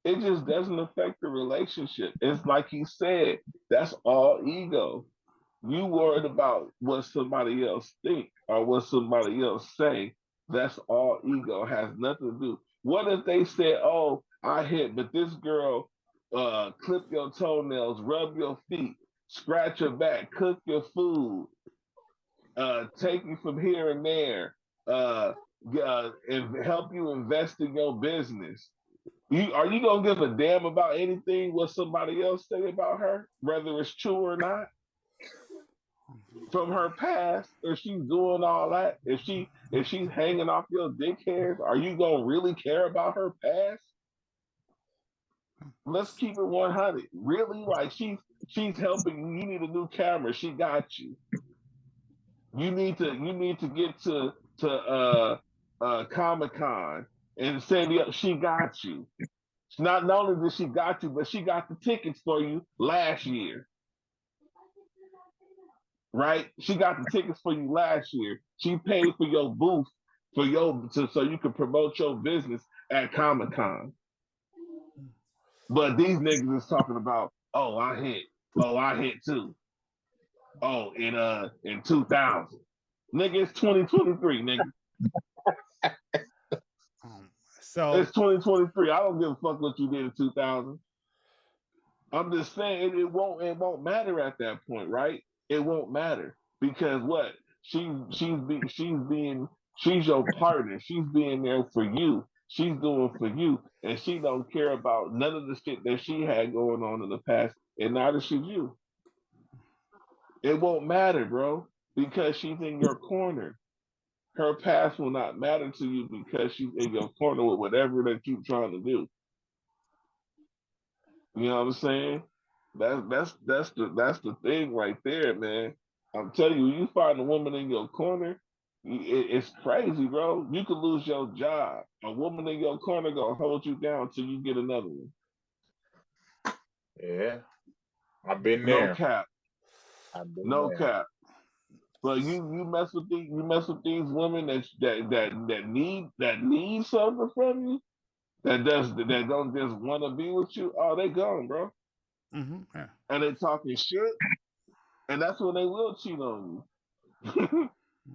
It just doesn't affect the relationship. It's like he said, that's all ego. You worried about what somebody else think or what somebody else say. That's all ego. Has nothing to do. What if they said, "Oh, I hit, but this girl clip your toenails, rub your feet, scratch your back, cook your food, take you from here and there, and help you invest in your business." Are you gonna give a damn about anything what somebody else say about her, whether it's true or not? From her past, if she's doing all that, if she's hanging off your dick hairs, are you gonna really care about her past? Let's keep it 100. Really, like, she's helping you. You need a new camera. She got you. You need to get to Comic Con and San Diego. She got you. Not only did she got you, but she got the tickets for you last year. Right? She got the tickets for you last year. She paid for your booth so you could promote your business at Comic Con. But these niggas is talking about, oh, I hit. Oh, I hit too. Oh, in 2000. Nigga, it's 2023, nigga. So It's 2023. I don't give a fuck what you did in 2000. I'm just saying it won't matter at that point, right? It won't matter. because what she's your partner. She's being there for you. She's doing for you, and she don't care about none of the shit that she had going on in the past, and neither should you. It won't matter, bro, because she's in your corner. Her past will not matter to you because she's in your corner with whatever that you're trying to do. You know what I'm saying? That's the thing right there, man. I'm telling you, you find a woman in your corner, it's crazy, bro. You could lose your job. A woman in your corner gonna hold you down till you get another one. Yeah, I've been No there. cap, I've been no there. cap. But you mess with these women that need something from you, that don't just want to be with you. Oh, they gone, bro. Yeah. And they talking shit, and that's when they will cheat on you.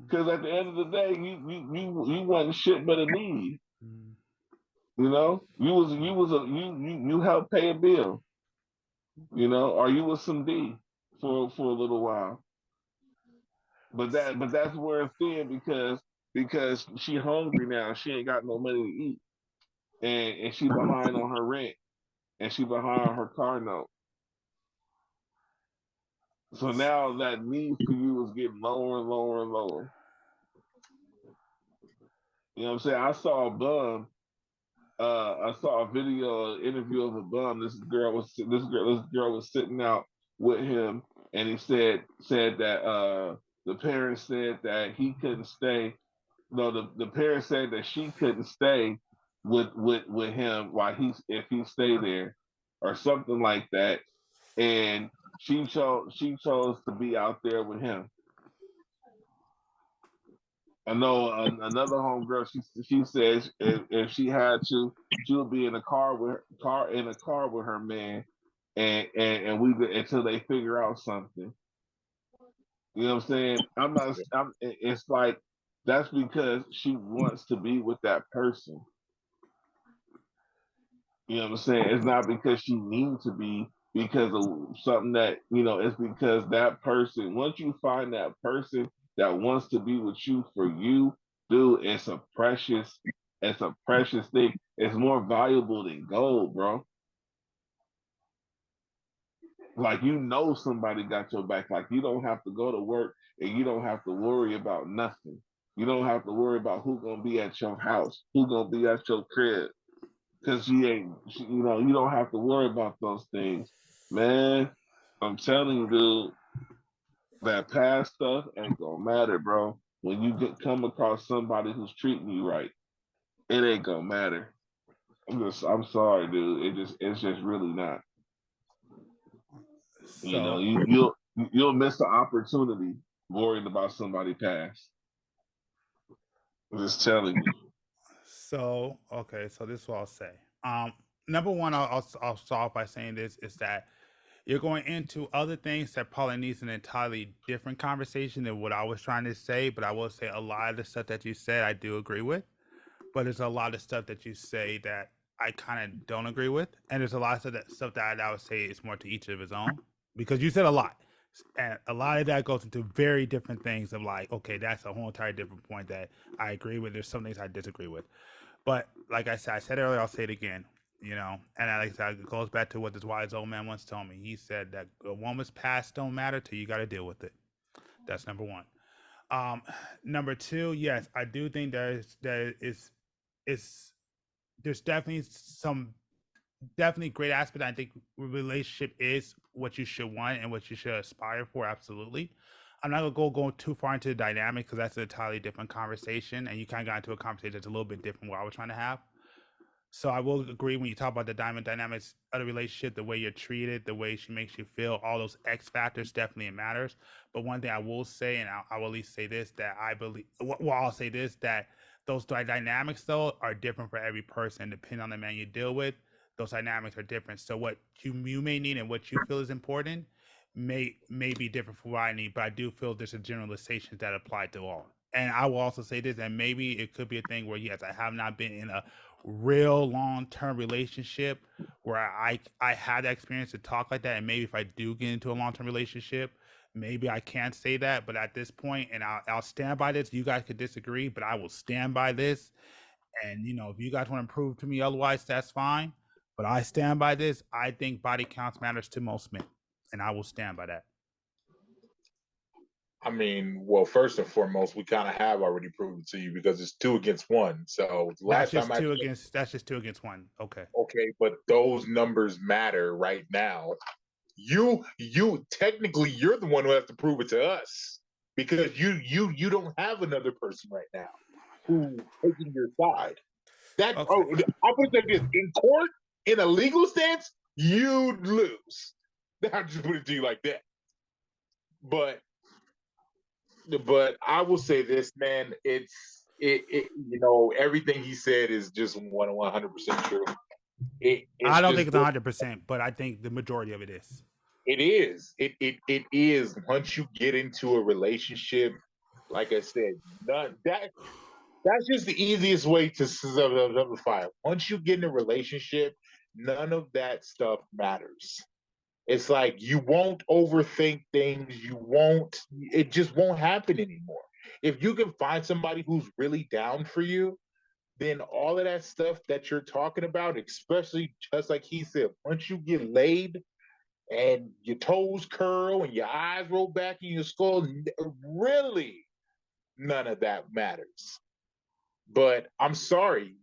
Because at the end of the day, you wasn't shit but a need. You know, you helped pay a bill. You know, or you was some D for a little while. That's where it's thin because she hungry now. She ain't got no money to eat, and she behind on her rent, and she behind on her car note. So now that need for you is getting lower and lower and lower. You know what I'm saying? I saw a bum. I saw a video, interview of a bum. This girl was sitting out with him, and he said that the parents said that he couldn't stay. No, the parents said that she couldn't stay with him while if he stayed there, or something like that. And she chose to be out there with him. I know another homegirl. She says if she had to, she would be in a car with her man, and we until they figure out something. You know what I'm saying? I'm not. It's like that's because she wants to be with that person. You know what I'm saying? It's not because she needs to be because of something that, it's because that person, once you find that person that wants to be with you for you, dude, it's a precious thing. It's more valuable than gold, bro. Like, somebody got your back. Like, you don't have to go to work and you don't have to worry about nothing. You don't have to worry about who's gonna be at your house, who's gonna be at your crib. Because you don't have to worry about those things. Man, I'm telling you, dude, that past stuff ain't gonna matter, bro. When you come across somebody who's treating you right, it ain't gonna matter. I'm sorry, dude. It's just really not. You know, So, you'll miss the opportunity worrying about somebody past. I'm just telling you. okay, so this is what I'll say. Um, Number one, I'll start by saying this is that you're going into other things that probably needs an entirely different conversation than what I was trying to say. But I will say a lot of the stuff that you said, I do agree with. But there's a lot of stuff that you say that I kind of don't agree with, and there's a lot of stuff that I would say is more to each of his own because you said a lot, and a lot of that goes into very different things. Of like, okay, that's a whole entire different point that I agree with. There's some things I disagree with, but like I said earlier, I'll say it again. And like I said, it goes back to what this wise old man once told me. He said that a woman's past don't matter till you got to deal with it. That's number one. Um, Number two, yes, I do think is there's definitely great aspect. I think relationship is what you should want and what you should aspire for. Absolutely. I'm not gonna go too far into the dynamic because that's an entirely different conversation, and you kind of got into a conversation that's a little bit different what I was trying to have. So I will agree when you talk about the diamond dynamics of the relationship, the way you're treated, the way she makes you feel, all those X factors definitely matters. But one thing I will say, and I will at least say this, that I believe, well, I'll say this, that those dynamics though are different for every person, depending on the man you deal with. Those dynamics are different. So what you may need and what you feel is important may be different from what I need. But I do feel there's a generalization that apply to all. And I will also say this, and maybe it could be a thing where yes, I have not been in a real long term relationship where I had that experience to talk like that, and maybe if I do get into a long term relationship, maybe I can't say that, but at this point, and I'll stand by this. You guys could disagree, but I will stand by this. And if you guys want to prove to me otherwise, that's fine. But I stand by this. I think body counts matters to most men, and I will stand by that. I mean, well, first and foremost, we kind of have already proven to you because it's 2 against 1. So That's last time just two against. That's just 2 against 1. Okay. okay, but those numbers matter right now. You technically you're the one who has to prove it to us because you don't have another person right now who taking your side. That Okay. I put it like this: in court, in a legal stance, you'd lose. I'll just put it to you like that. But I will say this, man. Everything he said is just 100% true. I don't think it's 100%, but I think the majority of it is. It is. It is. Once you get into a relationship, like I said, that's just the easiest way to simplify it. Once you get in a relationship, none of that stuff matters. It's like you won't overthink things. It just won't happen anymore. If you can find somebody who's really down for you, then all of that stuff that you're talking about, especially just like he said, once you get laid and your toes curl and your eyes roll back in your skull, really none of that matters. But I'm sorry,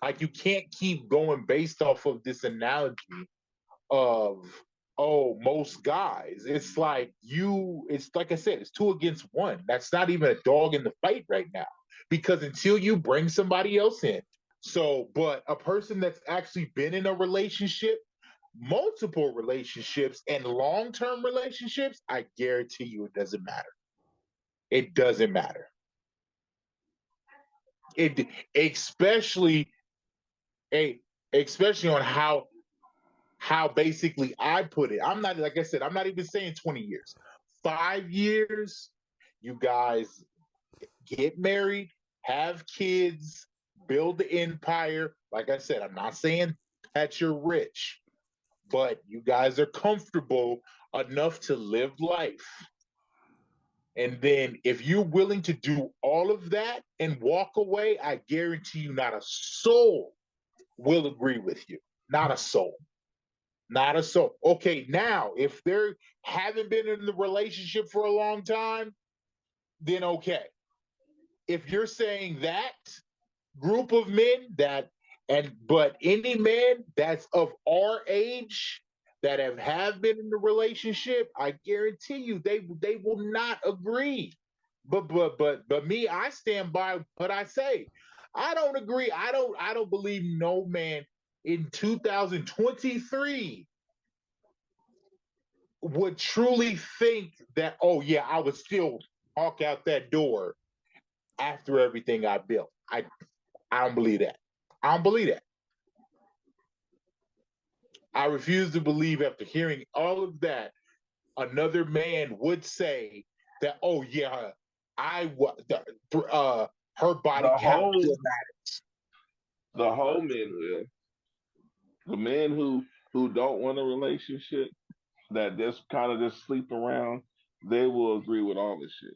like you can't keep going based off of this analogy of most guys. It's like I said, it's 2 against 1. That's not even a dog in the fight right now. Because until you bring somebody else in. But a person that's actually been in a relationship, multiple relationships and long-term relationships, I guarantee you it doesn't matter. It doesn't matter. It especially on how basically I put it. I'm not, like I said, I'm not even saying 20 years. 5 years, you guys get married, have kids, build the empire. Like I said, I'm not saying that you're rich, but you guys are comfortable enough to live life. And then if you're willing to do all of that and walk away, I guarantee you not a soul will agree with you. Not a soul. Not a soul. Okay, now if they haven't been in the relationship for a long time, then okay. If you're saying that group of men but any man that's of our age that have been in the relationship, I guarantee you they will not agree. But me, I stand by what I say. I don't agree. I don't believe no man in 2023 would truly think that, oh yeah, I would still walk out that door after everything I built. I don't believe that. I don't believe that. I refuse to believe after hearing all of that, another man would say that, oh yeah, her body count still matters. The whole men will. The men who don't want a relationship, that just kind of just sleep around, they will agree with all this shit.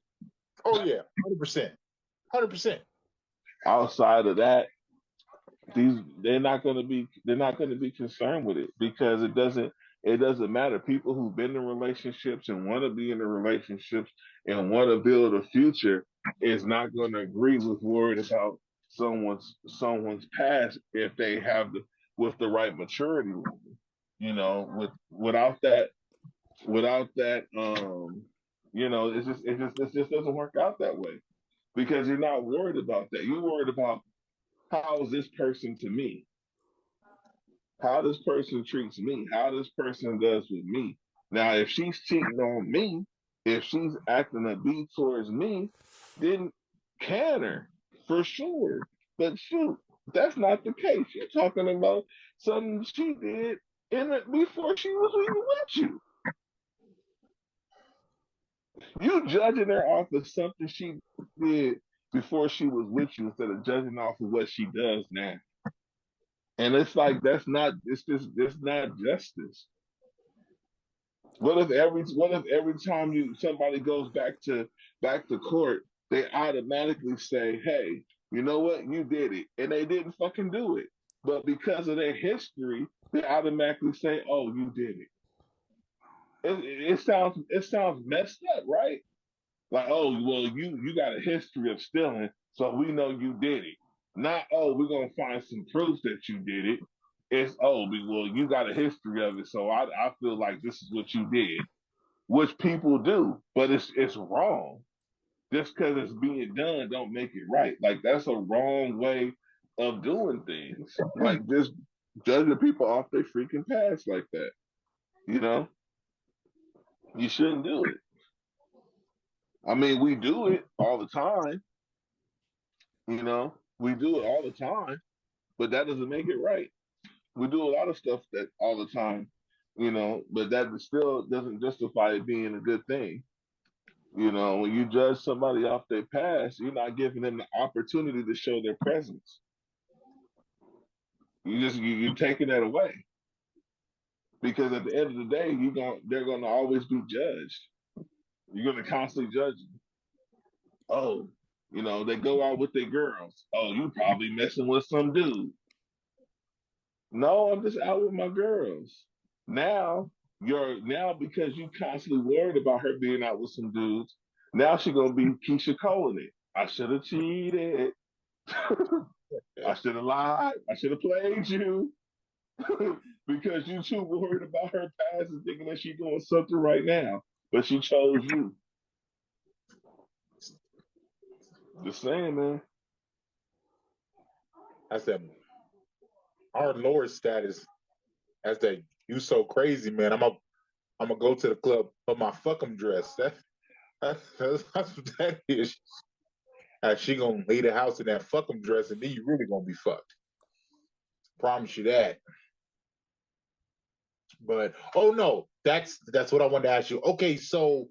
Oh yeah, 100%, 100%. Outside of that, they're not going to be concerned with it because it doesn't matter. People who've been in relationships and want to be in a relationships and want to build a future is not going to agree with worried about someone's past if they have with the right maturity level. Without that, it just doesn't work out that way because you're not worried about that. You're worried about how is this person to me? How this person treats me? How this person does with me? Now, if she's cheating on me, if she's acting a B towards me, then can her for sure. But shoot, that's not the case. You're talking about something she did before she was even with you. You judging her off of something she did before she was with you instead of judging off of what she does now. And it's like that's not justice. What if every time somebody goes back to court, they automatically say, "Hey, you know what? You did it," and they didn't fucking do it, but because of their history, they automatically say, "Oh, you did it." It sounds messed up, right? Like, oh, well, you got a history of stealing, so we know you did it. Not, oh, we're gonna find some proof that you did it. It's, oh, well, you got a history of it, so I feel like this is what you did, which people do, but it's wrong. Just because it's being done don't make it right. Like that's a wrong way of doing things. Like just judging people off their freaking past like that. You know, you shouldn't do it. I mean, we do it all the time. You know, we do it all the time, but that doesn't make it right. We do a lot of stuff that all the time, but that still doesn't justify it being a good thing. When you judge somebody off their past, you're not giving them the opportunity to show their presence. You're taking that away because at the end of the day, they're gonna always be judged. You're gonna constantly judge them. Oh, they go out with their girls. Oh, you probably messing with some dude. No, I'm just out with my girls. Now because you constantly worried about her being out with some dudes. Now she's gonna be Keisha Cole in it. I should have cheated. I should have lied. I should have played you because you too worried about her past and thinking that she's doing something right now, but she chose you. Just saying, man. I said, our Lord status as that you so crazy, man. I'm gonna go to the club for my fuck 'em dress. That's what that is. She gonna leave the house in that fuck 'em dress, and then you really gonna be fucked. Promise you that. But oh no, that's what I wanted to ask you. Okay, so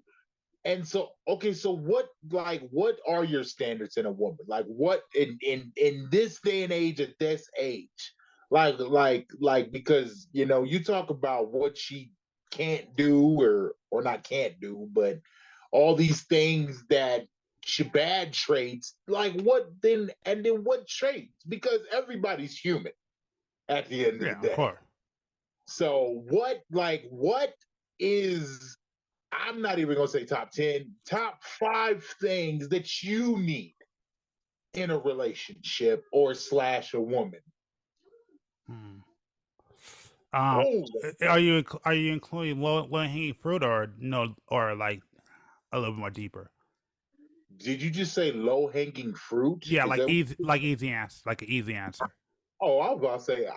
what are your standards in a woman? Like what in this day and age at this age? Like because you talk about what she can't do or not can't do, but all these things that she bad traits, like what then and then what traits? Because everybody's human at the end of the Yeah, of day. course. So what is, I'm not even gonna say top 10, top 5 things that you need in a relationship or slash a woman. Hmm. Oh, Are you including low hanging fruit or no or like a little bit more deeper? did you just say low hanging fruit? Yeah, Is that what, like easy answer, like an easy answer. oh, I was about to say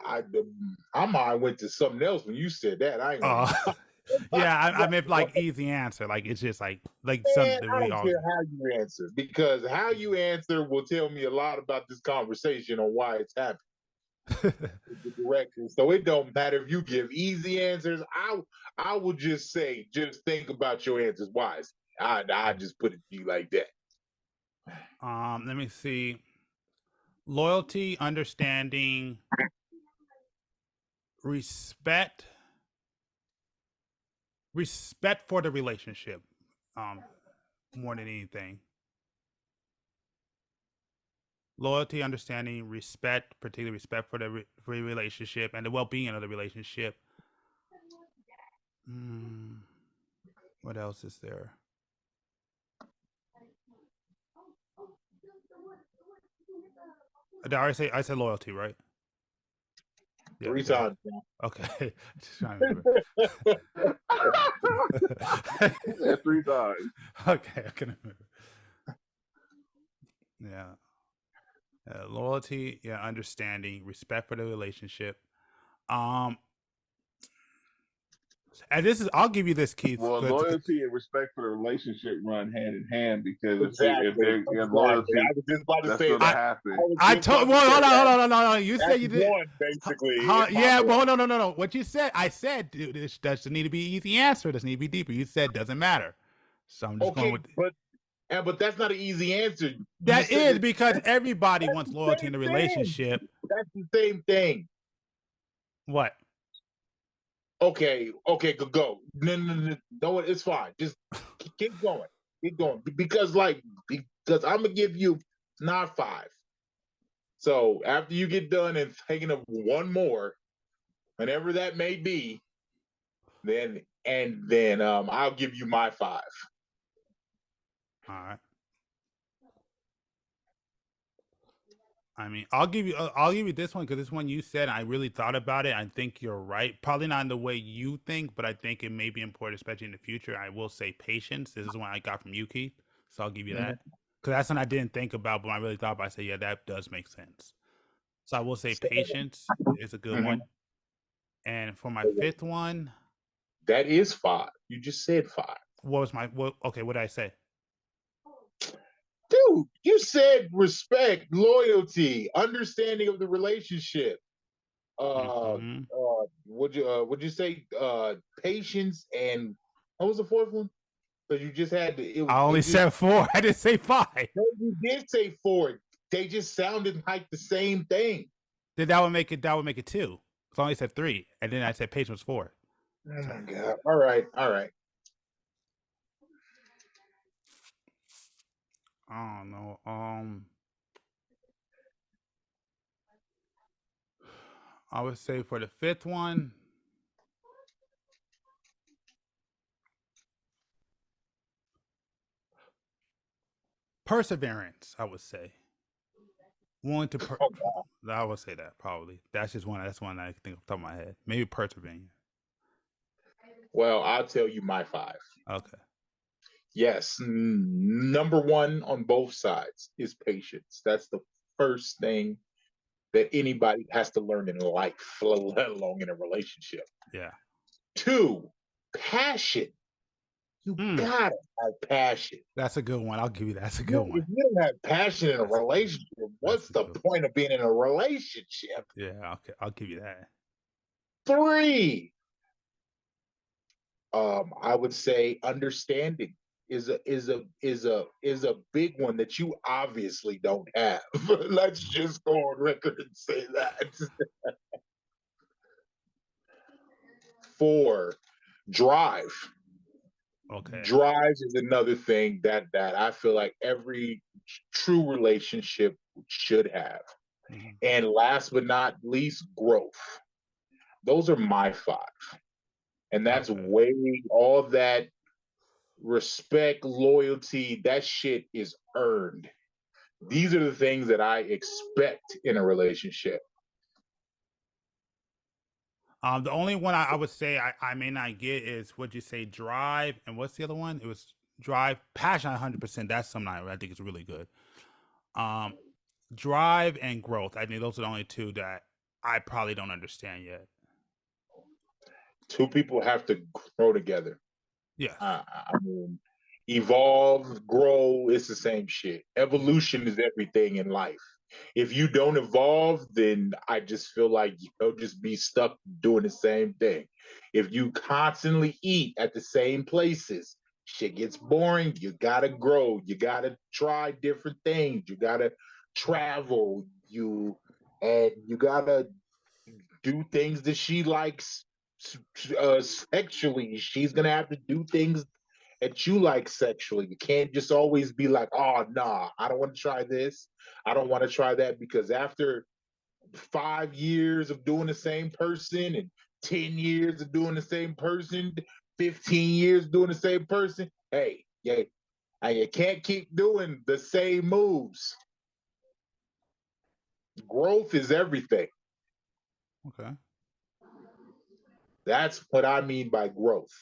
my mind went to something else when you said that. I ain't gonna Oh, yeah, I meant lie. like easy answer. Like it's just like Man, something that I we don't all. care how you answer because how you answer will tell me a lot about this conversation on why it's happening. The direction. So it don't matter if you give easy answers. I will just say, just think about your answers wisely. I just put it to you like that. Let me see. Loyalty, understanding, respect, respect for the relationship. Um, More than anything. Loyalty, understanding, respect, particularly respect for the for the relationship and the well-being of the relationship. Mm, what else is there? Did I already say I said loyalty, right? Yeah. 3 times. Okay. Just trying to remember. Yeah, 3 times. Okay, I can remember. Yeah. Loyalty, yeah, understanding, respect for the relationship. Um, and this is I'll give you this, Keith. Well, 'Cause loyalty and respect for the relationship run hand in hand because if Exactly. they have Exactly. I loyalty, was just about to that's say going to that. happen. I told. Well, hold on, no. You said That's you did. one basically. Yeah, but no. What you said, I said, dude, this doesn't need to be easy answer. It doesn't need to be deeper. You said doesn't matter. So I'm just going Okay, with. but that's not an easy answer. That said is because everybody that's wants the loyalty in same a thing. relationship. That's the same thing. What? Okay, go. No, it's fine. Just keep going. Keep going. Because I'm gonna give you not 5. So after you get done and thinking of one more, whenever that may be, then I'll give you my 5. All right. I mean, I'll give you this one because this one you said. I really thought about it. I think you're right. Probably not in the way you think, but I think it may be important, especially in the future. I will say patience. This is one I got from you, Keith. So I'll give you that because that's one I didn't think about, but when I really thought about it, I said, yeah, that does make sense. So I will say patience is a good one. And for my fifth one, That is 5. You just said 5. what was my what? Okay, what did I say? Dude, you said respect, loyalty, understanding of the relationship. Mm-hmm. Would you say patience, and what was the fourth one? Because you just had to. I only said 4. I didn't say 5. No, you did say 4. They just sounded like the same thing. Then that would make it. That would make it 2. So I only said 3, and then I said patience was 4. Oh my god! All right. I don't know. I would say for the fifth one, perseverance. I would say willing to. I would say that probably. That's just one. That's one I think off the top of my head. Maybe persevering. Well, I'll tell you my 5. Okay. Yes, number 1 on both sides is patience. That's the first thing that anybody has to learn in life, let alone in a relationship. Yeah. 2, passion. You gotta have passion. That's a good one. I'll give you that. That's a good one. If you don't have passion in a relationship, what's the point of being in a relationship? Yeah. Okay. I'll give you that. 3, I would say understanding is a big one that you obviously don't have. Let's just go on record and say that. 4, drive. Okay. Drive is another thing that I feel like every true relationship should have. Mm-hmm. And last but not least, growth. Those are my 5. And that's way all that respect, loyalty, that shit is earned. These are the things that I expect in a relationship. The only one I would say I may not get is what you say drive, and what's the other one? It was drive, passion, 100%. That's something I think is really good. Drive and growth. I think those are the only 2 that I probably don't understand yet. 2 people have to grow together. Yes. I mean, evolve, grow, it's the same shit. Evolution is everything in life. If you don't evolve, then I just feel like you'll just be stuck doing the same thing. If you constantly eat at the same places, shit gets boring. You gotta grow. You gotta try different things. You gotta travel. You gotta do things that she likes sexually. She's gonna have to do things that you like sexually. You can't just always be like, oh nah, I don't want to try this. I don't want to try that, because after 5 years of doing the same person, and 10 years of doing the same person, 15 years doing the same person, hey, yeah, and you can't keep doing the same moves. Growth is everything. Okay. That's what I mean by growth.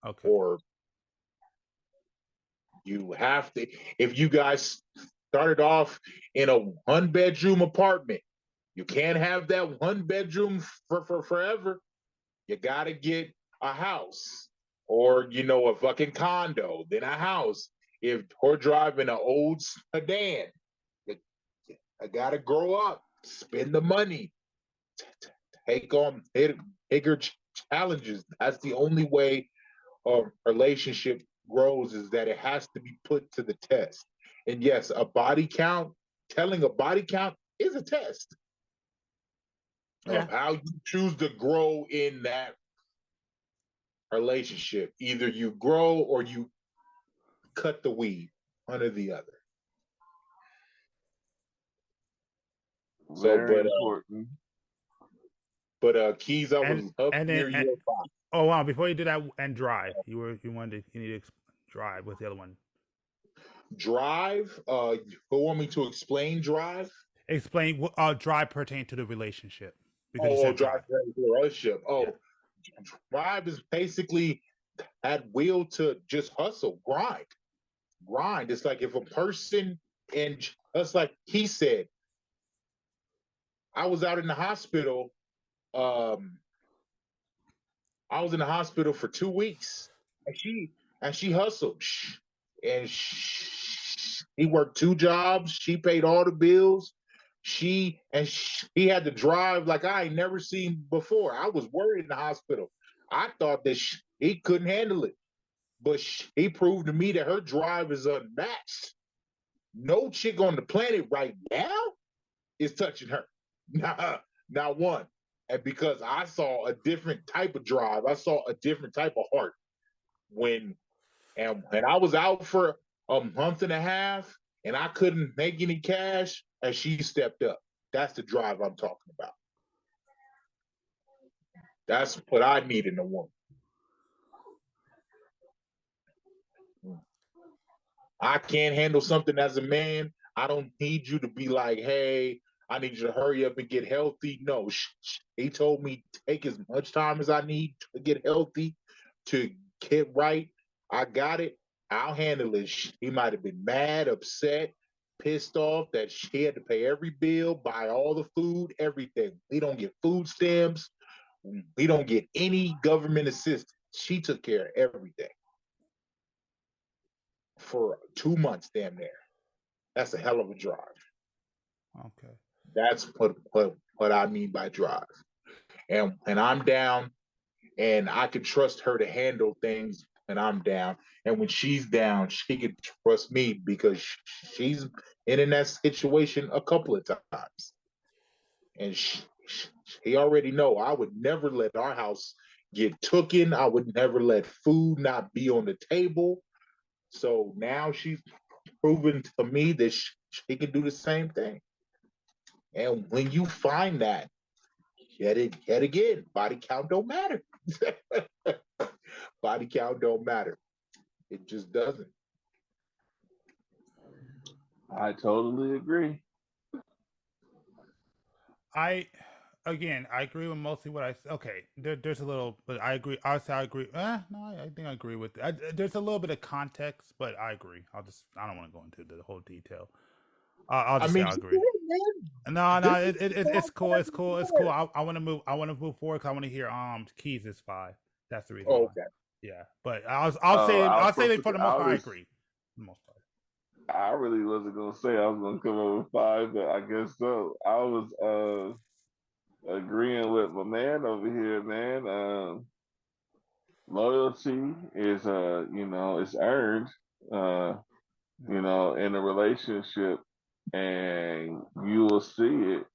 Okay. Or you have to, if you guys started off in a 1-bedroom apartment, you can't have that 1 bedroom for forever. You got to get a house, or a fucking condo, then a house. If we're driving an old sedan, I got to grow up, spend the money, take on bigger challenges. That's the only way a relationship grows, is that it has to be put to the test. And yes, telling a body count is a test of how you choose to grow in that relationship. Either you grow or you cut the weed, one or the other. So, Very important. Keys, I would love to hear your thoughts. Oh wow! Before you do that, and drive, you need to drive. What's the other one? Drive. Who want me to explain drive? Explain what drive pertain to the relationship because you Oh, said drive. to the relationship. Oh, Yeah. drive is basically that will to just hustle, grind. It's like if a person, and just like he said, I was out in the hospital. Um, I was in the hospital for 2 weeks, and she hustled, and he worked 2 jobs. She paid all the bills. He had to drive like I ain't never seen before. I was worried in the hospital. I thought that he couldn't handle it, but he proved to me that her drive is unmatched. No chick on the planet right now is touching her. Not one. And because I saw a different type of drive, I saw a different type of heart when and I was out for a month and a half and I couldn't make any cash and she stepped up. That's the drive I'm talking about. That's what I need in a woman. I can't handle something as a man. I don't need you to be like, hey, I need you to hurry up and get healthy. No, he told me take as much time as I need to get healthy, to get right. I got it. I'll handle it. He might have been mad, upset, pissed off that she had to pay every bill, buy all the food, everything. We don't get food stamps. We don't get any government assistance. She took care of everything for 2 months, damn near. That's a hell of a drive. Okay. That's what I mean by drive. And I'm down, and I can trust her to handle things when I'm down. And when she's down, she can trust me because she's in that situation a couple of times. And he already know I would never let our house get taken. I would never let food not be on the table. So now she's proven to me that she can do the same thing. And when you find that, yet again, body count don't matter. Body count don't matter. It just doesn't. I totally agree. I agree with mostly what I. Okay, there's a little, but I agree. Honestly, I agree. No, I think I agree with. There's a little bit of context, but I agree. I don't want to go into the whole detail. I'll just say I agree. No, it's cool. It's cool. It's cool. I want to move. I want to move forward. 'Cause I want to hear Keys is 5. That's the reason. Oh, why. okay. Yeah, but I'll say that for the most part I agree. For the most part. I really wasn't gonna say I was gonna come up with 5, but I guess so. I was agreeing with my man over here, man. Loyalty is it's earned, in a relationship, and you will see it,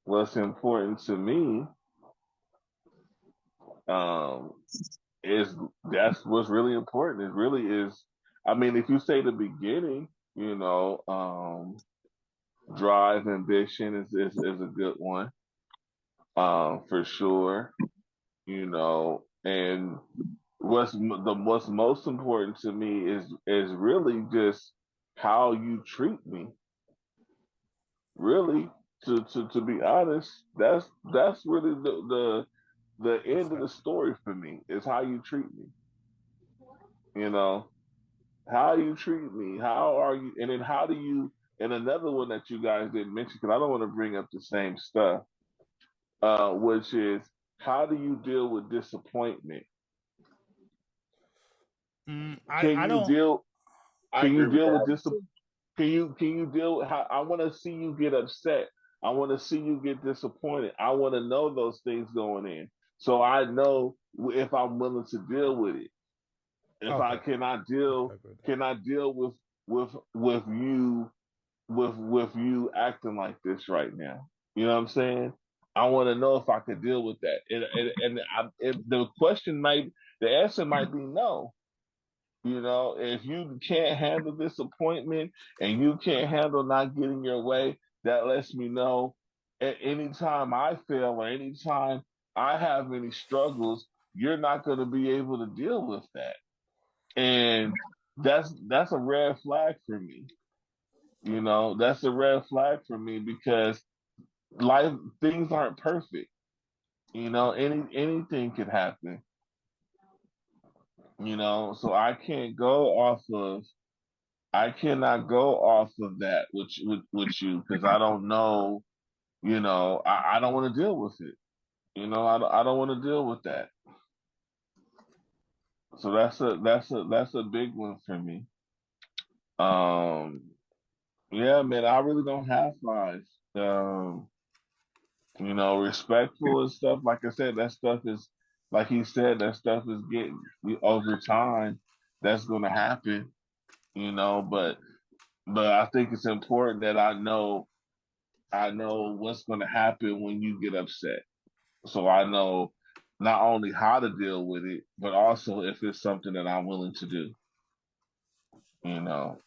what's important to me, is that's what's really important. It really is. I mean, if you say the beginning, drive, ambition is a good one, for sure. And what's most important to me is really just how you treat me. Really, to be honest, that's really the end of the story for me is how you treat me. You know, how you treat me, how are you, and then how do you, and another one that you guys didn't mention, because I don't want to bring up the same stuff, which is how do you deal with disappointment? Can I you don't. deal? I Can you agree with deal with that. disappointment? Can you deal with how? I want to see you get upset. I want to see you get disappointed. I want to know those things going in, so I know if I'm willing to deal with it. If I Okay. cannot Okay, deal, I agree with that. can I deal with you with you acting like this right now? You know what I'm saying? I want to know if I could deal with that. The answer might be no. You know, if you can't handle disappointment and you can't handle not getting your way, that lets me know at any time I fail or any time I have any struggles, you're not going to be able to deal with that. And that's a red flag for me. You know, that's a red flag for me because life things aren't perfect. You know, anything could happen. You know, so I cannot go off of that with you because I don't know. You know, I don't want to deal with it. You know, I don't want to deal with that. So that's a big one for me. Um, yeah, man, I really don't have five. Um, you know, respectful and stuff. Like I said, that stuff is, like he said, that stuff is getting over time. That's going to happen. You know, but I think it's important that I know what's going to happen when you get upset. So I know not only how to deal with it, but also if it's something that I'm willing to do. You know,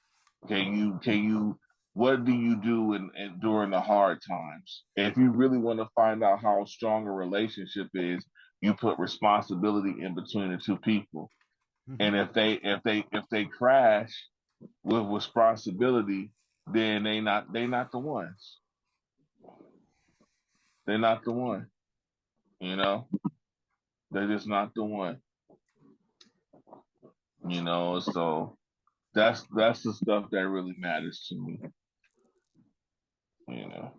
what do you do during the hard times? If you really want to find out how strong a relationship is, you put responsibility in between the two people. Mm-hmm. And if they crash with responsibility, then they not the ones. They're not the one. You know, they're just not the one. You know, so that's the stuff that really matters to me. You know,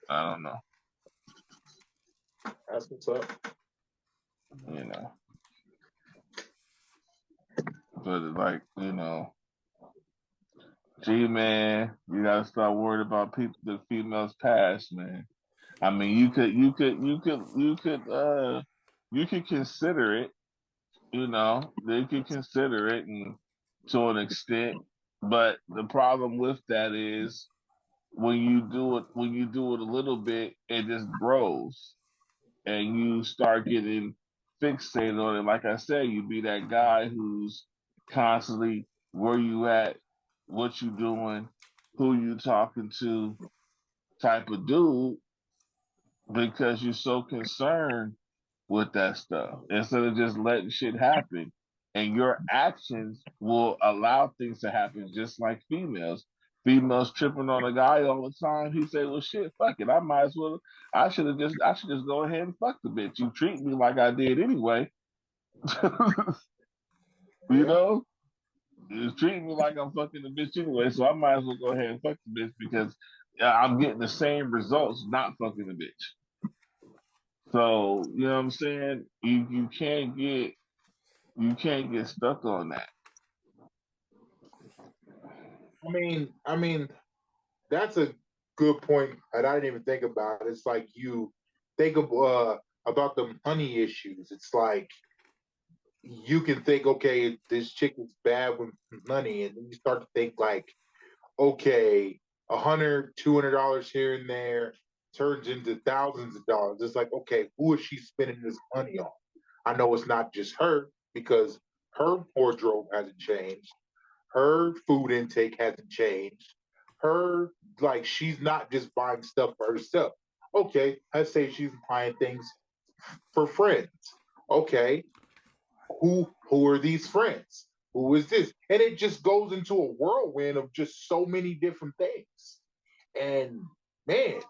I don't know. That's what's up. You know, but like gee man, you gotta start worried about the females past, man. I mean, you could consider it. You know, they could consider it and to an extent, but the problem with that is when you do it a little bit, it just grows and you start getting fixated on it. Like I said, you be that guy who's constantly where you at, what you doing, who you talking to, type of dude, because you're so concerned with that stuff instead of just letting shit happen. And your actions will allow things to happen, just like females. Females tripping on a guy all the time. He say, "Well, shit, fuck it. I might as well. I should just go ahead and fuck the bitch. You treat me like I did anyway. You Yeah. know, you treat me like I'm fucking the bitch anyway. So I might as well go ahead and fuck the bitch because I'm getting the same results not fucking the bitch." So, you know what I'm saying? You can't get stuck on that. I mean, that's a good point, and I didn't even think about it. It's like you think about the money issues. It's like you can think, okay, this chick is bad with money, and then you start to think like, okay, $100, $200 here and there turns into thousands of dollars. It's like, okay, who is she spending this money on? I know it's not just her because her wardrobe hasn't changed, her food intake hasn't changed, her like she's not just buying stuff for herself. Okay, let's say she's buying things for friends. Okay, who are these friends? Who is this? And it just goes into a whirlwind of just so many different things. And man,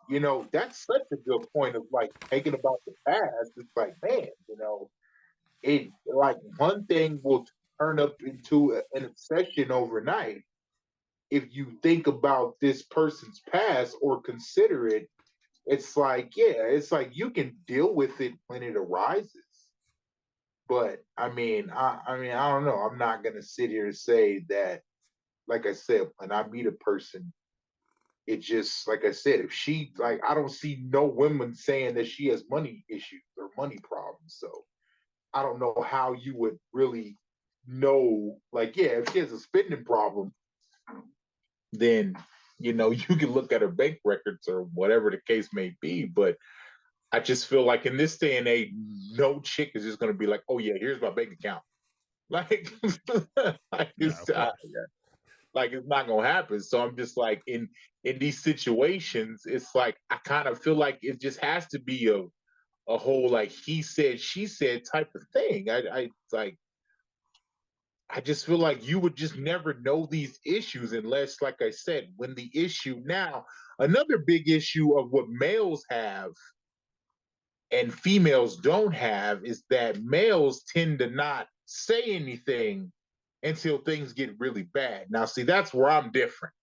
that's such a good point of like thinking about the past. It's like, man, it like one thing will turn up into an obsession overnight if you think about this person's past or consider it. It's like, yeah, it's like you can deal with it when it arises. But I don't know. I'm not gonna sit here and say that. Like I said, when I meet a person, it just like I said, if she like, I don't see no women saying that she has money issues or money problems. So I don't know how you would really know. Like, yeah, if she has a spending problem, then you know, you can look at her bank records or whatever the case may be, but I just feel like in this day and age, no chick is just gonna be like, oh yeah, here's my bank account. Like, Yeah, of course. like it's not gonna happen. So I'm just like in these situations, it's like I kind of feel like it just has to be a whole like he said, she said type of thing. I like I just feel like you would just never know these issues unless, like I said, when the issue now, another big issue of what males have and females don't have is that males tend to not say anything until things get really bad. Now, see, that's where I'm different.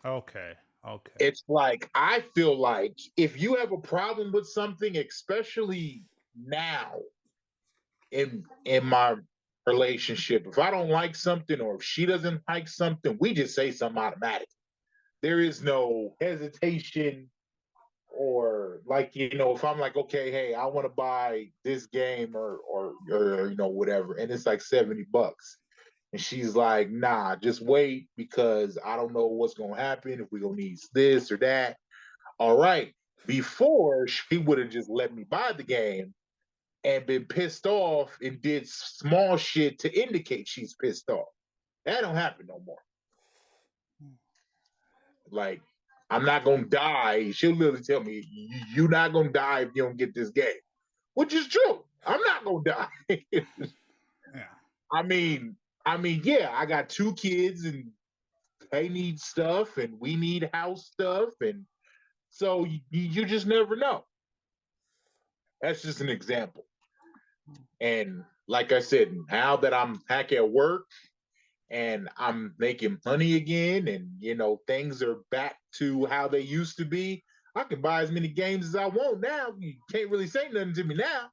Okay. Okay. It's like I feel like if you have a problem with something, especially now in my relationship, if I don't like something or if she doesn't like something, we just say something automatic. There is no hesitation or like if I'm like, okay, hey, I want to buy this game or whatever, and it's like $70, and she's like, nah, just wait because I don't know what's gonna happen if we're gonna need this or that. All right, before she would have just let me buy the game and been pissed off and did small shit to indicate she's pissed off. That don't happen no more. Like, I'm not gonna die. She'll literally tell me, "You're not gonna die if you don't get this game," which is true. I'm not gonna die. Yeah. I mean, yeah, I got 2 kids and they need stuff and we need house stuff, and so you just never know. That's just an example. And like I said, now that I'm back at work and I'm making money again and things are back to how they used to be, I can buy as many games as I want now. You can't really say nothing to me now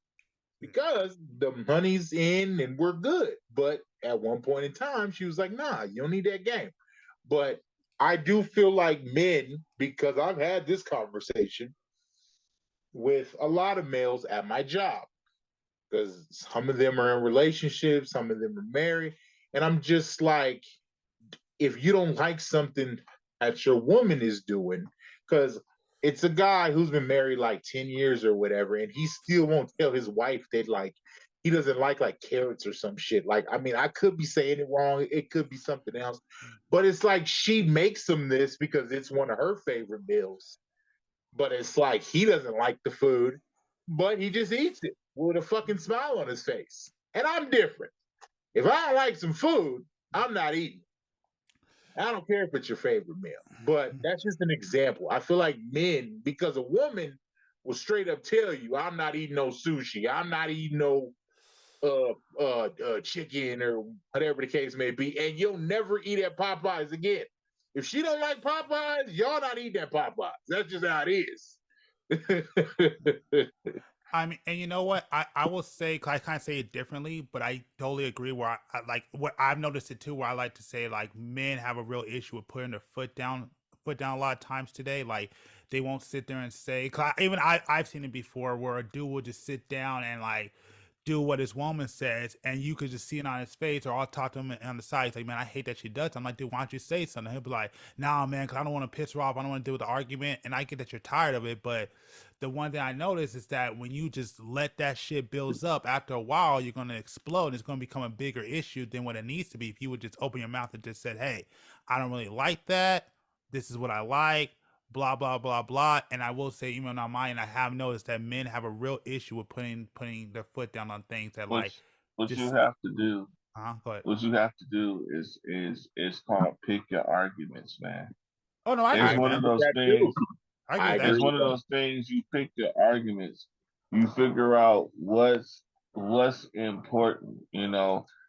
because the money's in and we're good. But at one point in time, she was like, nah, you don't need that game. But I do feel like men, because I've had this conversation with a lot of males at my job, because some of them are in relationships, some of them are married. And I'm just like, if you don't like something that your woman is doing, because it's a guy who's been married like 10 years or whatever, and he still won't tell his wife that like he doesn't like carrots or some shit. Like, I mean, I could be saying it wrong, it could be something else, but it's like she makes him this because it's one of her favorite meals. But it's like he doesn't like the food, but he just eats it with a fucking smile on his face. And I'm different. If I don't like some food, I'm not eating. I don't care if it's your favorite meal, but that's just an example. I feel like men, because a woman will straight up tell you, I'm not eating no sushi. I'm not eating no chicken or whatever the case may be. And you'll never eat at Popeyes again. If she don't like Popeyes, y'all not eating at Popeyes. That's just how it is. I mean, and you know what? I will say, I kind of say it differently, but I totally agree. Where I like what I've noticed it too. Where I like to say like men have a real issue with putting their foot down a lot of times today. Like they won't sit there and say. I've seen it before where a dude will just sit down and like do what his woman says, and you could just see it on his face, or I'll talk to him on the side. He's like, man, I hate that she does. I'm like, dude, why don't you say something? He'll be like, nah, man, because I don't want to piss her off. I don't want to deal with the argument. And I get that you're tired of it, but the one thing I notice is that when you just let that shit builds up, after a while, you're going to explode. It's going to become a bigger issue than what it needs to be if you would just open your mouth and just said, hey, I don't really like that. This is what I like, blah blah blah blah. And I will say, even on mine, I have noticed that men have a real issue with putting their foot down on things that What like what just you have to do, go ahead. what you have to do is called pick your arguments, man. Oh no, I agree It's with one that. of those things. I agree I with that. It's agree. one of those things. You pick your arguments. You figure out what's important.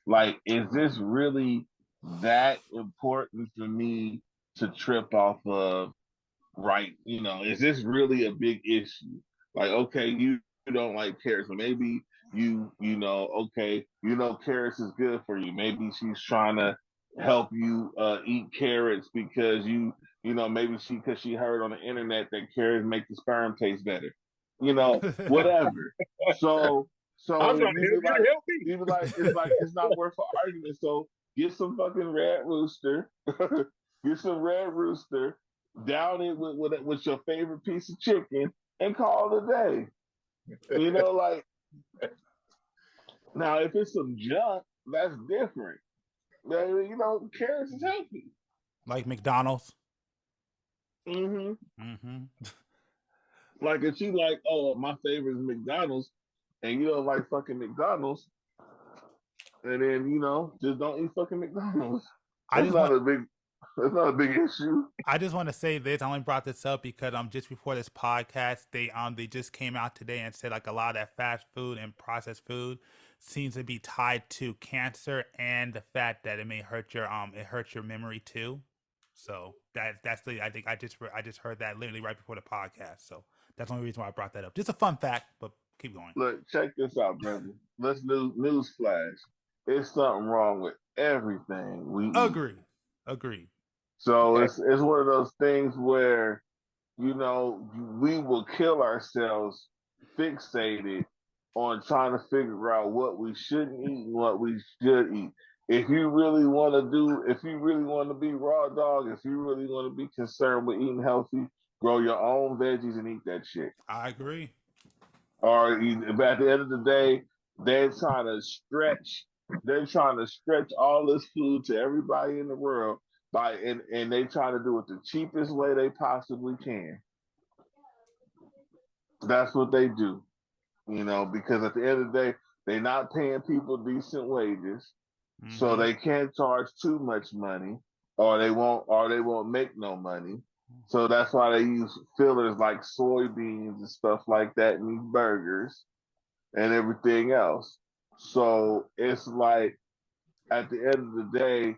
Like, is this really that important for me to trip off of? Right? Is this really a big issue? Like, okay, you don't like carrots, so maybe okay, carrots is good for you. Maybe she's trying to help you eat carrots because maybe because she heard on the internet that carrots make the sperm taste better. Whatever. So I'm trying to you be help you to like, help me. it's like it's not worth an argument. So get some fucking red rooster. get some Red Rooster, down it with your favorite piece of chicken, and call it a day. You know, like now if it's some junk, that's different. You know, carrots is healthy. Like McDonald's. Mm-hmm. Mm-hmm. Like if you like, oh, my favorite is McDonald's, and you don't like fucking McDonald's, and then just don't eat fucking McDonald's. I That's just want not a big. That's not a big issue. I just want to say this. I only brought this up because just before this podcast, they just came out today and said like a lot of that fast food and processed food seems to be tied to cancer and the fact that it may hurt your memory too. So that's the I think I just heard that literally right before the podcast. So that's the only reason why I brought that up. Just a fun fact, but keep going. Look, check this out, brother. Let's news flash. It's something wrong with everything we eat. Agree. So it's one of those things where we will kill ourselves fixated on trying to figure out what we shouldn't eat and what we should eat. If you really want to be raw dog, if you really want to be concerned with eating healthy, grow your own veggies and eat that shit. I agree. Or but at the end of the day, they're trying to stretch. They're trying to stretch all this food to everybody in the world and they try to do it the cheapest way they possibly can. That's what they do, because at the end of the day, they're not paying people decent wages, so they can't charge too much money, or they won't make no money. So that's why they use fillers like soybeans and stuff like that in these burgers and everything else. So it's like at the end of the day,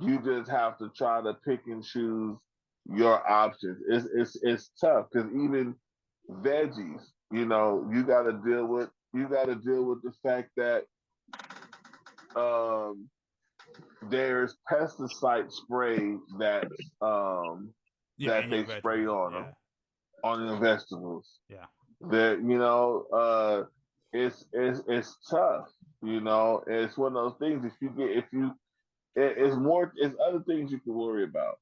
you just have to try to pick and choose your options. It's tough because even veggies, you got to deal with the fact that there's pesticide spray that they spray on them on your vegetables. Yeah. That it's tough. It's one of those things. It's other things you can worry about.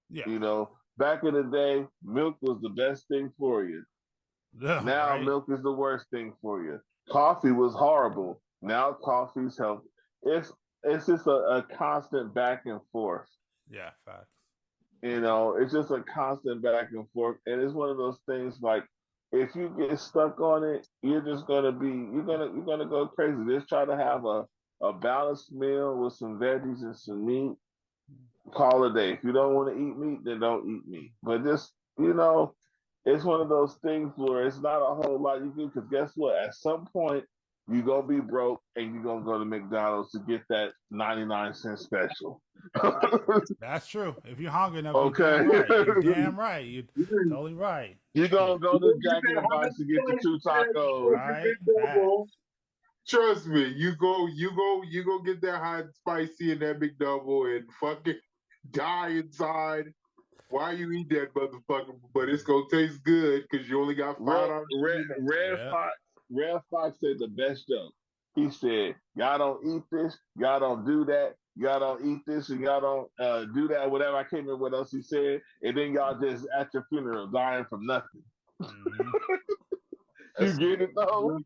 Yeah. Back in the day, milk was the best thing for you. Now right. milk is the worst thing for you. Coffee was horrible. Now coffee's healthy. It's just a constant back and forth. Yeah, facts. It's just a constant back and forth, and it's one of those things like if you get stuck on it, you're gonna go crazy. Just try to have a balanced meal with some veggies and some meat. Call it a day. If you don't want to eat meat, then don't eat meat. But just it's one of those things where it's not a whole lot you do because guess what? At some point, you're going to be broke and you're going to go to McDonald's to get that 99-cent special. That's true. If you're hungry enough, okay. You're damn right. You're totally right. You're going to go to Jack in the Box to get the 2 tacos. Right? Trust me, you go get that hot and spicy and that McDouble and fucking die inside. Why you eat that motherfucker? But it's gonna taste good because you only got $5. Red Fox said the best joke. He said, "Y'all don't eat this. Y'all don't do that. Y'all don't eat this, and y'all don't do that. Whatever." I can't remember what else he said. And then y'all just at your funeral dying from nothing. Mm-hmm. You get it though?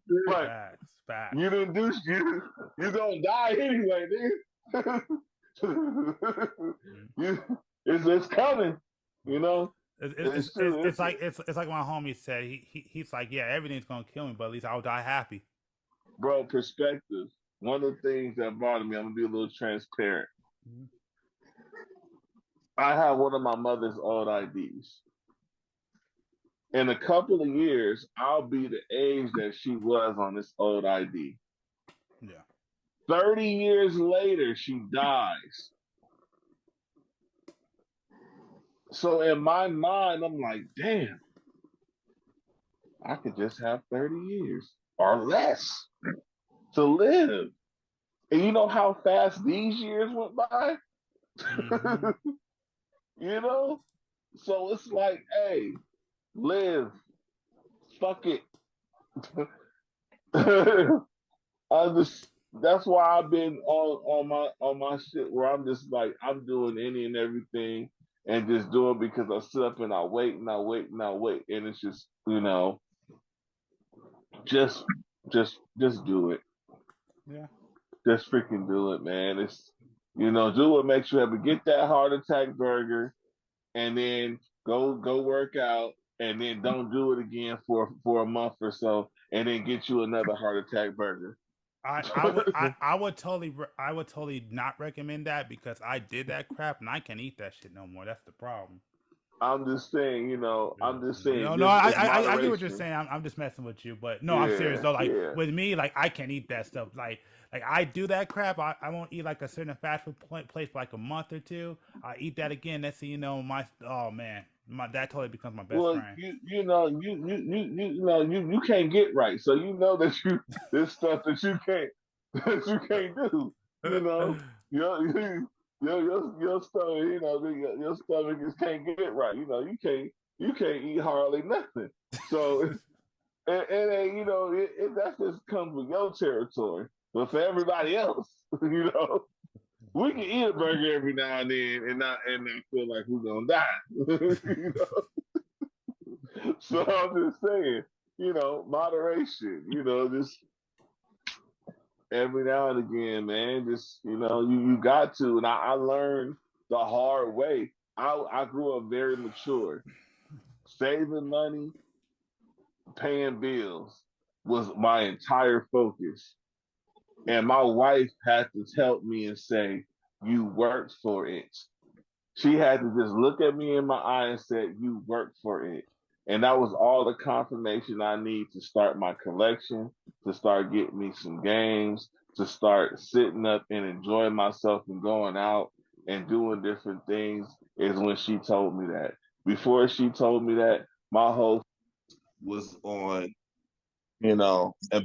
Facts. You didn't do shit. You gonna die anyway, dude. It's coming. It's like my homie said. He's like, yeah, everything's gonna kill me, but at least I'll die happy. Bro, perspective. One of the things that bothered me, I'm gonna be a little transparent. Mm-hmm. I have one of my mother's old IDs. In a couple of years, I'll be the age that she was on this old ID. Yeah. 30 years later, she dies. So in my mind, I'm like, damn, I could just have 30 years or less to live. And you know how fast these years went by? Mm-hmm. So it's like, hey, live. Fuck it. That's why I've been on my shit where I'm just like, I'm doing any and everything and just do it because I sit up and I wait and I wait and I wait, and it's just just just do it. Yeah. Just freaking do it, man. It's do what makes you happy. Get that heart attack burger, and then go work out, and then don't do it again for a month or so, and then get you another heart attack burger. I would totally not recommend that because I did that crap and I can't eat that shit no more. That's the problem. I'm just saying, I'm just saying, No, just I, it's I get what you're moderation. saying. I'm just messing with you, but no, I'm serious Yeah, though. Like yeah. with me, like I can't eat that stuff. Like I do that crap. I won't eat like a certain fast food place for like a month or two. I eat that again. That's my oh man, that totally becomes my best Well, friend. you can't get right, so you know that there's stuff that you can't do. You know, your your stomach, your stomach just can't get right. You can't eat hardly nothing. So and that just comes with your territory. But for everybody else, we can eat a burger every now and then and not feel like we're gonna die. So I'm just saying, moderation, just every now and again, man, just, you got to. And I learned the hard way. I grew up very mature. Saving money, paying bills was my entire focus. And my wife had to help me and say, you worked for it. She had to just look at me in my eye and said, you worked for it. And that was all the confirmation I need to start my collection, to start getting me some games, to start sitting up and enjoying myself and going out and doing different things is when she told me that. Before she told me that, my whole was on, and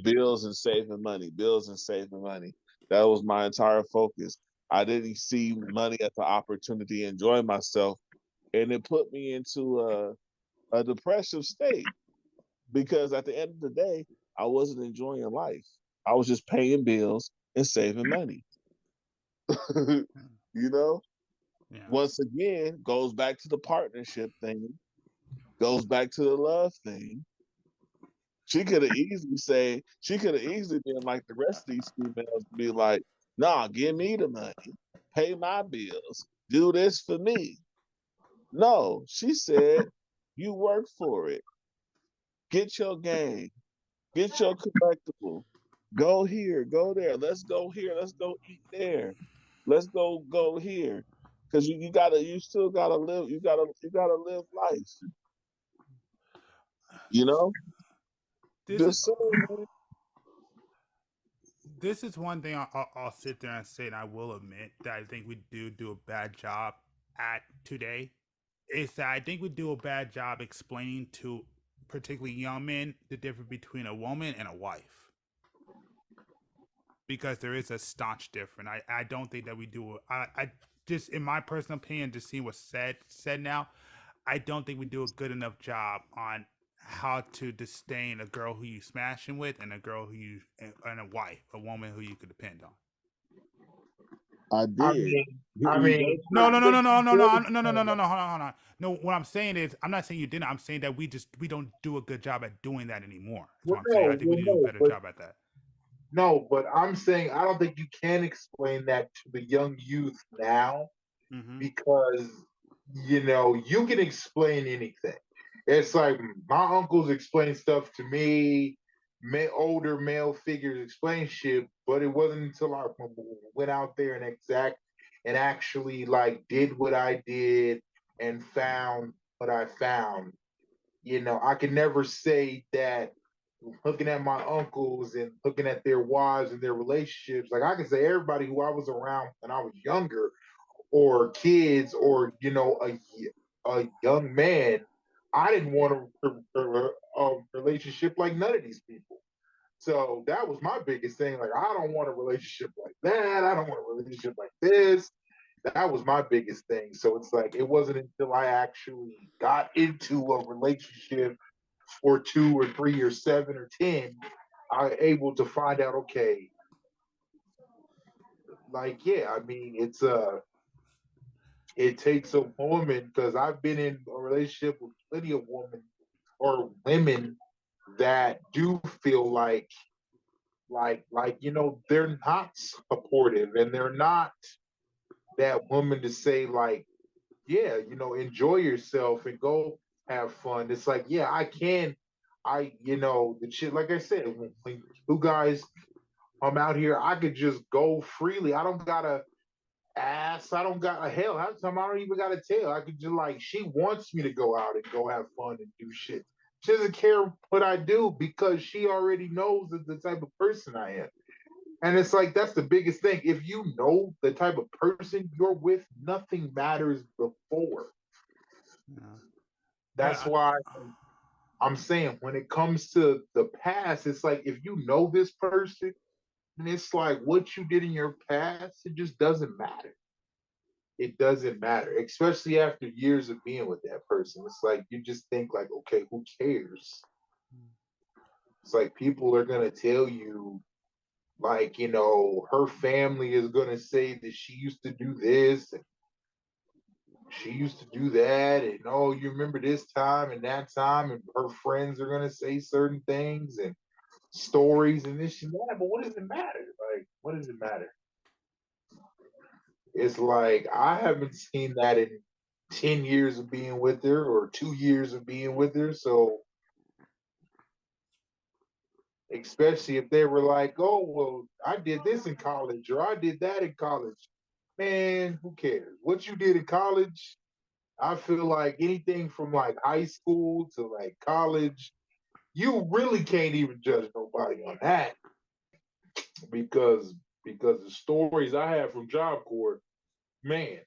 bills and saving money. That was my entire focus. I didn't see money as an opportunity to enjoy myself, and it put me into a depressive state because at the end of the day, I wasn't enjoying life. I was just paying bills and saving money. you know, Yeah. Once again, goes back to the partnership thing, goes back to the love thing. She could have easily been like the rest of these females, be like, nah, give me the money, pay my bills, do this for me. No, she said, you work for it. Get your game, get your collectible. Go here, go there. Let's go here. Let's go eat there. Let's go here. Cause you still gotta live. You gotta live life. You know, This is just saying, man. this is one thing I'll sit there and say, and I will admit that I think we do a bad job at today. Is that I think we do a bad job explaining to particularly young men the difference between a woman and a wife. Because there is a staunch difference. I don't think that we do. I just, in my personal opinion, just seeing what's said now, I don't think we do a good enough job on how to disdain a girl who you smashing with and a girl who you and a wife, a woman who you could depend on. I I did. mean, I You mean, don't No, think no, no, no, no, no, no, no, no, no, no, no, no. Hold on. No, what I'm saying is, I'm not saying you didn't. I'm saying that we don't do a good job at doing that anymore. That's what I'm saying. I think we need to do a better job at that. no, but I'm saying I don't think you can explain that to the young youth now Mm-hmm. because you can explain anything. It's like my uncles explain stuff to me, older male figures explain shit, but it wasn't until I went out there and actually like did what I did and found what I found. I can never say that looking at my uncles and looking at their wives and their relationships, like I can say everybody who I was around when I was younger or kids or a young man, I didn't want a relationship like none of these people. So that was my biggest thing. Like I don't want a relationship like that. I don't want a relationship like this. That was my biggest thing. So it's like it wasn't until I actually got into a relationship for 2 or 3 or 7 or 10, I able to find out, okay, like yeah, I mean it takes a woman, because I've been in a relationship with plenty of women or women that do feel like they're not supportive, and they're not that woman to say like, yeah, enjoy yourself and go have fun. It's like, yeah, I can. The shit, like I said, when you guys I'm out here, I could just go freely. I don't gotta ass. I don't got a hell. Half the time I don't even got to tell. I could just like, she wants me to go out and go have fun and do shit. She doesn't care what I do because she already knows the type of person I am. And it's like, that's the biggest thing. If you know the type of person you're with, nothing matters before. Yeah. That's But why I'm saying when it comes to the past, it's like if you know this person, and it's like what you did in your past, it just doesn't matter. It doesn't matter, especially after years of being with that person. It's like you just think like, okay, who cares? It's like people are gonna tell you, like, her family is gonna say that she used to do this and she used to do that, and oh, you remember this time and that time, and her friends are gonna say certain things and stories and this and that. But what does it matter? Like, what does it matter? It's like I haven't seen that in 10 years of being with her or 2 years of being with her. So, especially if they were like, oh, well, I did this in college or I did that in college. Man, who cares? What you did in college, I feel like anything from like high school to like college, you really can't even judge nobody on that because the stories I have from Job Corps, man,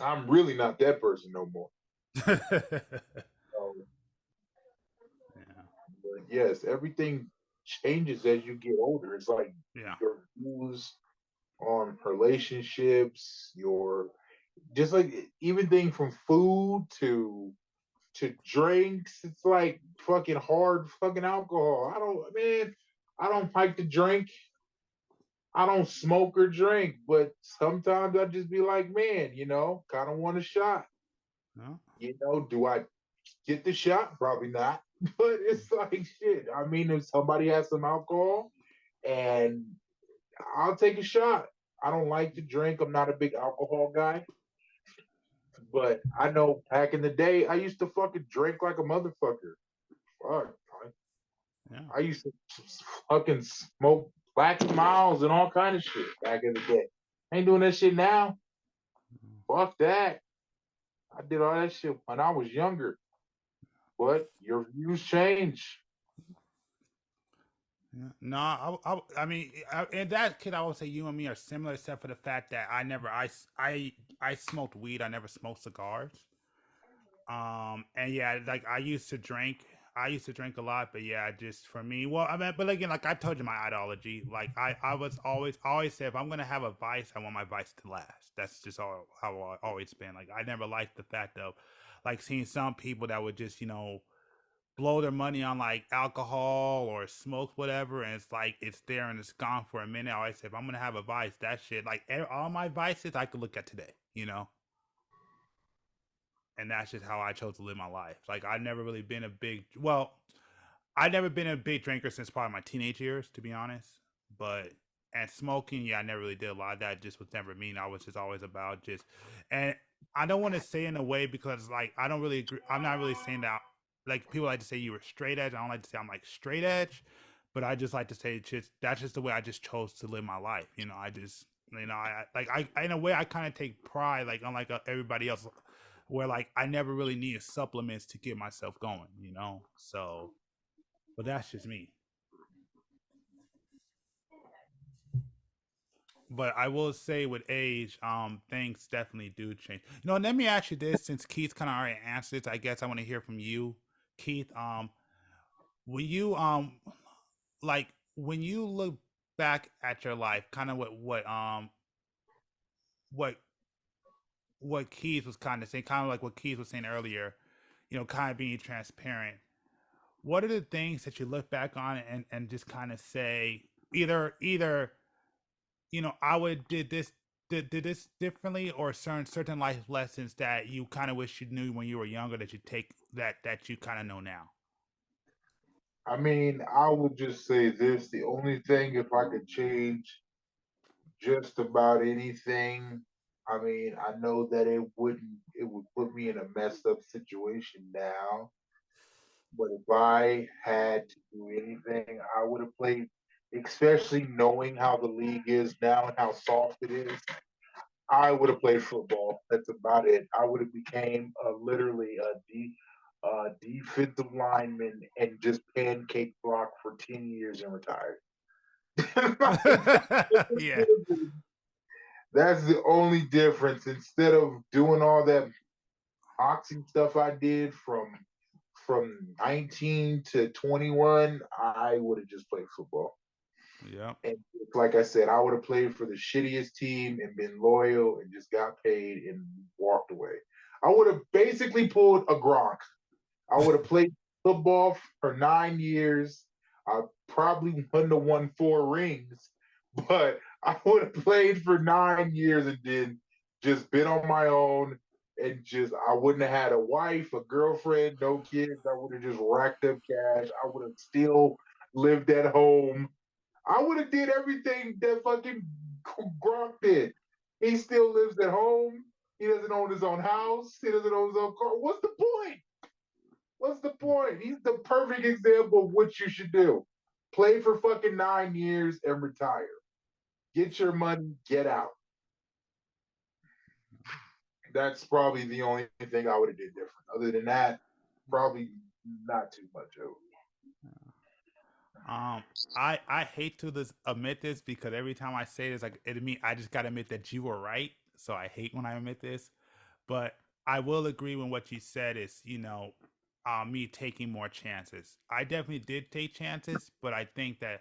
I'm really not that person no more. So, yeah, but yes, everything changes as you get older. It's like yeah, your views on relationships, your just like even thing from food to drinks. It's like fucking hard fucking alcohol. I don't like to drink. I don't smoke or drink, but sometimes I just be like, man, kind of want a shot. no, Do I get the shot? Probably not. But it's like shit. I mean, if somebody has some alcohol and I'll take a shot. I don't like to drink. I'm not a big alcohol guy. But I know back in the day, I used to fucking drink like a motherfucker. Fuck. yeah. I used to fucking smoke Black and Miles and all kind of shit back in the day. I ain't doing that shit now. Fuck that. I did all that shit when I was younger. But your views change. Yeah. No, I mean, in that kid, I would say you and me are similar, except for the fact that I smoked weed. I never smoked cigars. And yeah, like I used to drink a lot, but yeah, just for me, well, I mean, but again, like I told you, my ideology, like I was always say, if I'm gonna have a vice, I want my vice to last. That's just how I always been. Like I never liked the fact of, like seeing some people that would just blow their money on like alcohol or smoke whatever, and it's like it's there and it's gone for a minute. I always say, if I'm gonna have a vice, that shit, like all my vices, I could look at today. And that's just how I chose to live my life. Like I've never really been a big well, I've never been a big drinker since probably my teenage years, to be honest. But and smoking, yeah, I never really did a lot of that. It just was never me. I was just always about just, and I don't want to say in a way because like I don't really agree. I'm not really saying that. Like people like to say you were straight edge. I don't like to say I'm like straight edge, but I just like to say just that's just the way I just chose to live my life. I just I in a way I kind of take pride like unlike everybody else where like I never really needed supplements to get myself going. So, but that's just me. But I will say with age, things definitely do change. Let me ask you this, since Keith kind of already answered it, I guess I want to hear from you, Keith. When you like when you look back at your life, kind of what what Keith was kind of saying, kind of like what Keith was saying earlier, kind of being transparent. What are the things that you look back on and just kind of say either I would did this did this differently, or certain life lessons that you kind of wish you knew when you were younger that you take that you kind of know now? I mean, I would just say this: the only thing, if I could change just about anything, I mean, I know that it would put me in a messed up situation now. But if I had to do anything, I would have played, especially knowing how the league is now and how soft it is. I would have played football. That's about it. I would have became literally defensive lineman and just pancake block for 10 years and retired. Yeah. That's the only difference. Instead of doing all that boxing stuff I did from 19 to 21, I would have just played football. Yeah. And like I said, I would have played for the shittiest team and been loyal and just got paid and walked away. I would have basically pulled a Gronk. I would have played football for 9 years. I probably wouldn't have won 4 rings, but I would have played for 9 years and then just been on my own and just I wouldn't have had a wife, a girlfriend, no kids. I would have just racked up cash. I would have still lived at home. I would have did everything that fucking Gronk did. He still lives at home. He doesn't own his own house. He doesn't own his own car. What's the point? What's the point? He's the perfect example of what you should do. Play for fucking 9 years and retire. Get your money, get out. That's probably the only thing I would have did different. Other than that, probably not too much of it. I hate to admit this because every time I say this, like it mean I just gotta admit that you were right. So I hate when I admit this, but I will agree with what you said. Is me taking more chances. I definitely did take chances, but I think that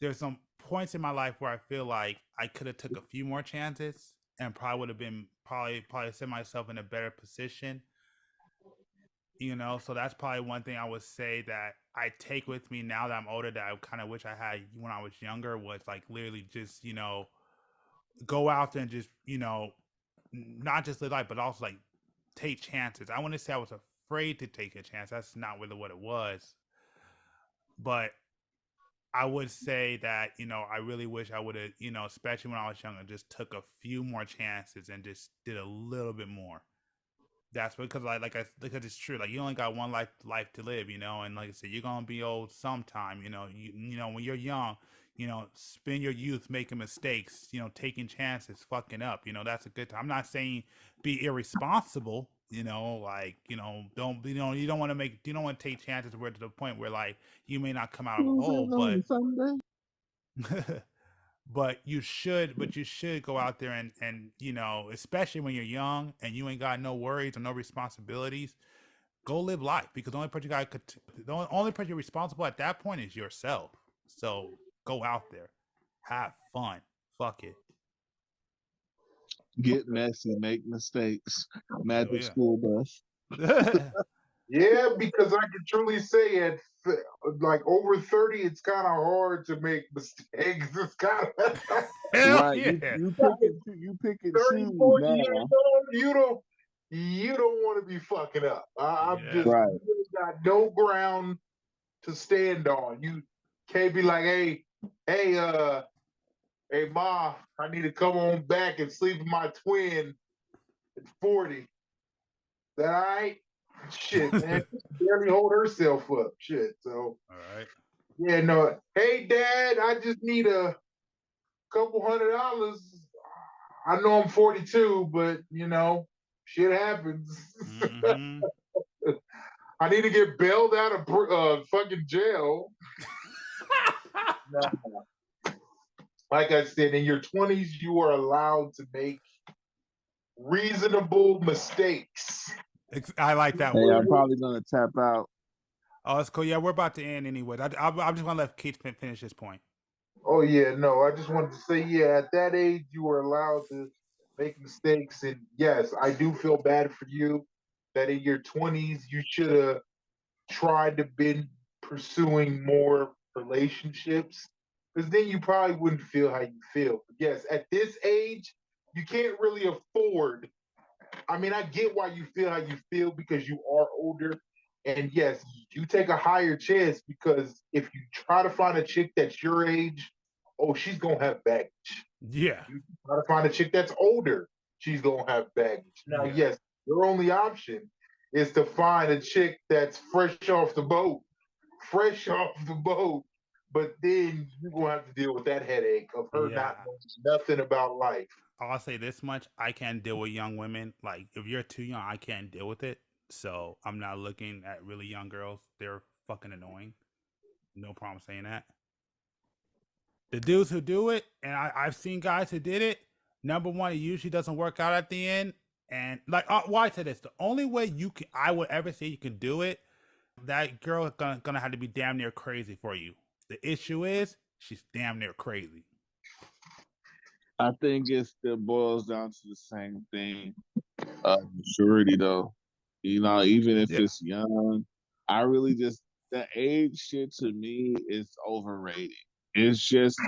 there's some points in my life where I feel like I could have took a few more chances and probably would have been probably set myself in a better position. So that's probably one thing I would say that I take with me now that I'm older that I kind of wish I had when I was younger was like literally just go out there and just not just live life but also like take chances. I want to say I was afraid to take a chance. That's not really what it was, but I would say that I really wish I would have especially when I was younger just took a few more chances and just did a little bit more. That's because because it's true. Like you only got one life to live, and like I said, you're gonna be old sometime. When you're young, spend your youth making mistakes, taking chances, fucking up. That's a good time. I'm not saying be irresponsible. Don't you don't want to take chances where to the point where like you may not come out of a hole, but but you should go out there and especially when you're young and you ain't got no worries or no responsibilities, go live life because the only person you're responsible at that point is yourself. So go out there, have fun, fuck it. Get messy, make mistakes. Magic Yeah. school bus. Yeah, because I can truly say at like over 30, it's kind of hard to make mistakes. It's kind of Hell Right. yeah. You pick and 30, choose 40 years now. old, you don't want to be fucking up. I'm Yeah. just Right. you really got no ground to stand on. You can't be like, hey, ma, I need to come on back and sleep with my twin at 40. Is that all right? Shit, man. She can barely hold herself up. Shit. So All right. yeah, no. Hey, Dad, I just need a couple $100. I know I'm 42, but shit happens. Mm-hmm. I need to get bailed out of fucking jail. No. Like I said, in your 20s, you are allowed to make reasonable mistakes. I like that Hey, word. I'm probably gonna tap out. Oh, it's cool. Yeah, we're about to end anyway. I'm just gonna let Keith finish his point. Oh yeah, no, I just wanted to say, yeah, at that age you were allowed to make mistakes, and yes, I do feel bad for you that in your 20s you should have tried to been pursuing more relationships, because then you probably wouldn't feel how you feel. But yes, at this age, you can't really afford. I mean, I get why you feel how you feel because you are older. And yes, you take a higher chance because if you try to find a chick that's your age, oh, she's gonna have baggage. Yeah. You try to find a chick that's older, she's gonna have baggage. Now, Yeah. yes, your only option is to find a chick that's fresh off the boat. But then you're gonna have to deal with that headache of her Yeah. not knowing nothing about life. I'll say this much: I can't deal with young women. Like, if you're too young, I can't deal with it. So I'm not looking at really young girls. They're fucking annoying. No problem saying that. The dudes who do it, and I've seen guys who did it. Number one, it usually doesn't work out at the end. And like, why I say this? The only way I would ever say you can do it, that girl is gonna have to be damn near crazy for you. The issue is she's damn near crazy. I think it still boils down to the same thing. Maturity, though. You know, even if Yeah. it's young, I really just the age shit to me is overrated. It's just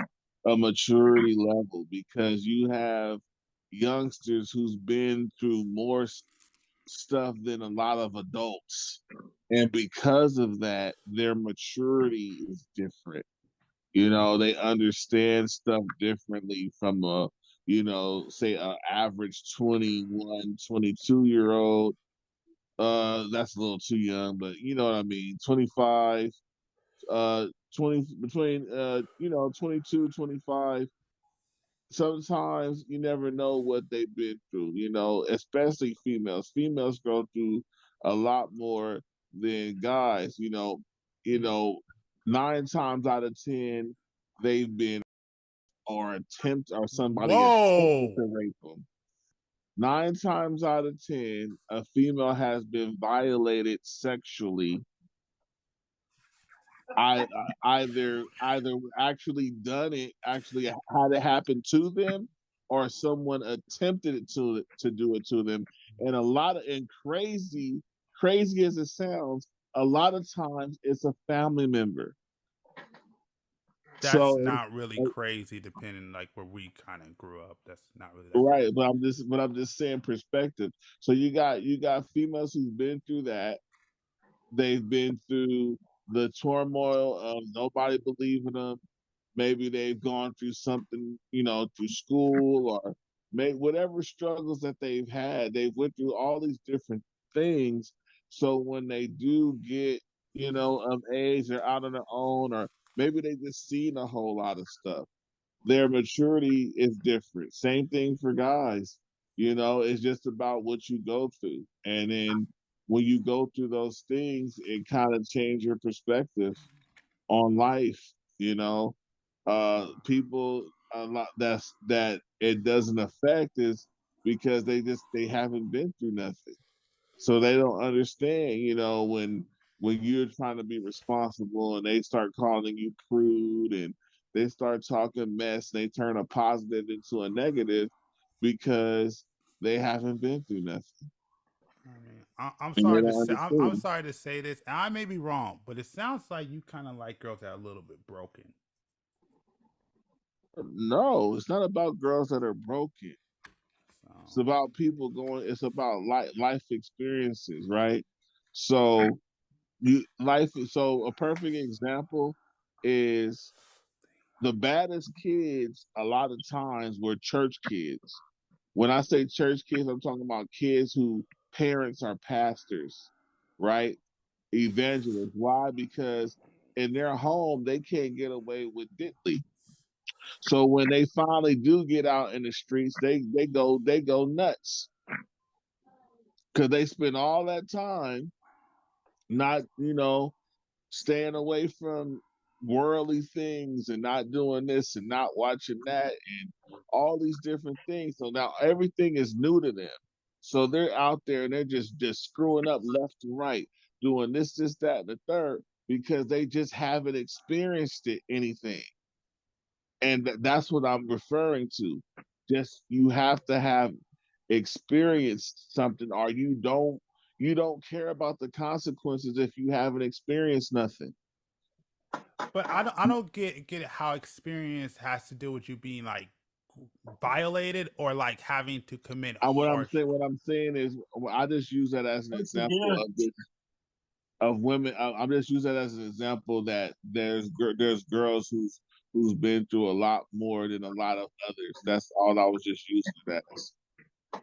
a maturity level because you have youngsters who's been through more stuff than a lot of adults, and because of that, their maturity is different. You know, they understand stuff differently from a, you know, say a average 21, 22-year old. That's a little too young, but you know what I mean. 25, 20 between you know, 22, 25. Sometimes you never know what they've been through, you know, especially females. Females go through a lot more than guys, you know, 9 times out of 10, they've been or attempt or somebody attempted Whoa. to rape them. 9 times out of 10, a female has been violated sexually. I either actually done it, actually had it happen to them, or someone attempted it to do it to them. And crazy as it sounds, a lot of times it's a family member. That's So not really crazy, depending like where we kind of grew up. That's not really that right, crazy. but I'm just saying perspective. So you got females who've been through that. They've been through the turmoil of nobody believing them. Maybe they've gone through something, you know, through school or whatever struggles that they've had. They've went through all these different things. So when they do get, you know, of age, they're out on their own, or maybe they just seen a whole lot of stuff. Their maturity is different. Same thing for guys. You know, it's just about what you go through. And then when you go through those things, it kind of changes your perspective on life, you know. People a lot that it doesn't affect is because they haven't been through nothing. So they don't understand, you know, when you're trying to be responsible and they start calling you prude and they start talking mess and they turn a positive into a negative because they haven't been through nothing. I mean, I'm And they sorry to don't say I'm understand. sorry to say this, and I may be wrong, but it sounds like you kind of like girls that are a little bit broken. No, it's not about girls that are broken. So It's about people going. It's about life experiences, right? So So a perfect example is the baddest kids. A lot of times were church kids. When I say church kids, I'm talking about kids who parents are pastors, right? Evangelists. Why? Because in their home they can't get away with diddly. So when they finally do get out in the streets, they go nuts because they spend all that time not, staying away from worldly things and not doing this and not watching that and all these different things. So now everything is new to them. So they're out there and they're just screwing up left and right, doing this, that, and the third because they just haven't experienced anything. And that's what I'm referring to. Just you have to have experienced something, or you don't care about the consequences if you haven't experienced nothing. but I don't get how experience has to do with you being like violated or like having to commit What harsh. I'm saying is, I just use that as an example of women. I'm just using that as an example that there's girls who's been through a lot more than a lot of others. That's all I was just using it as.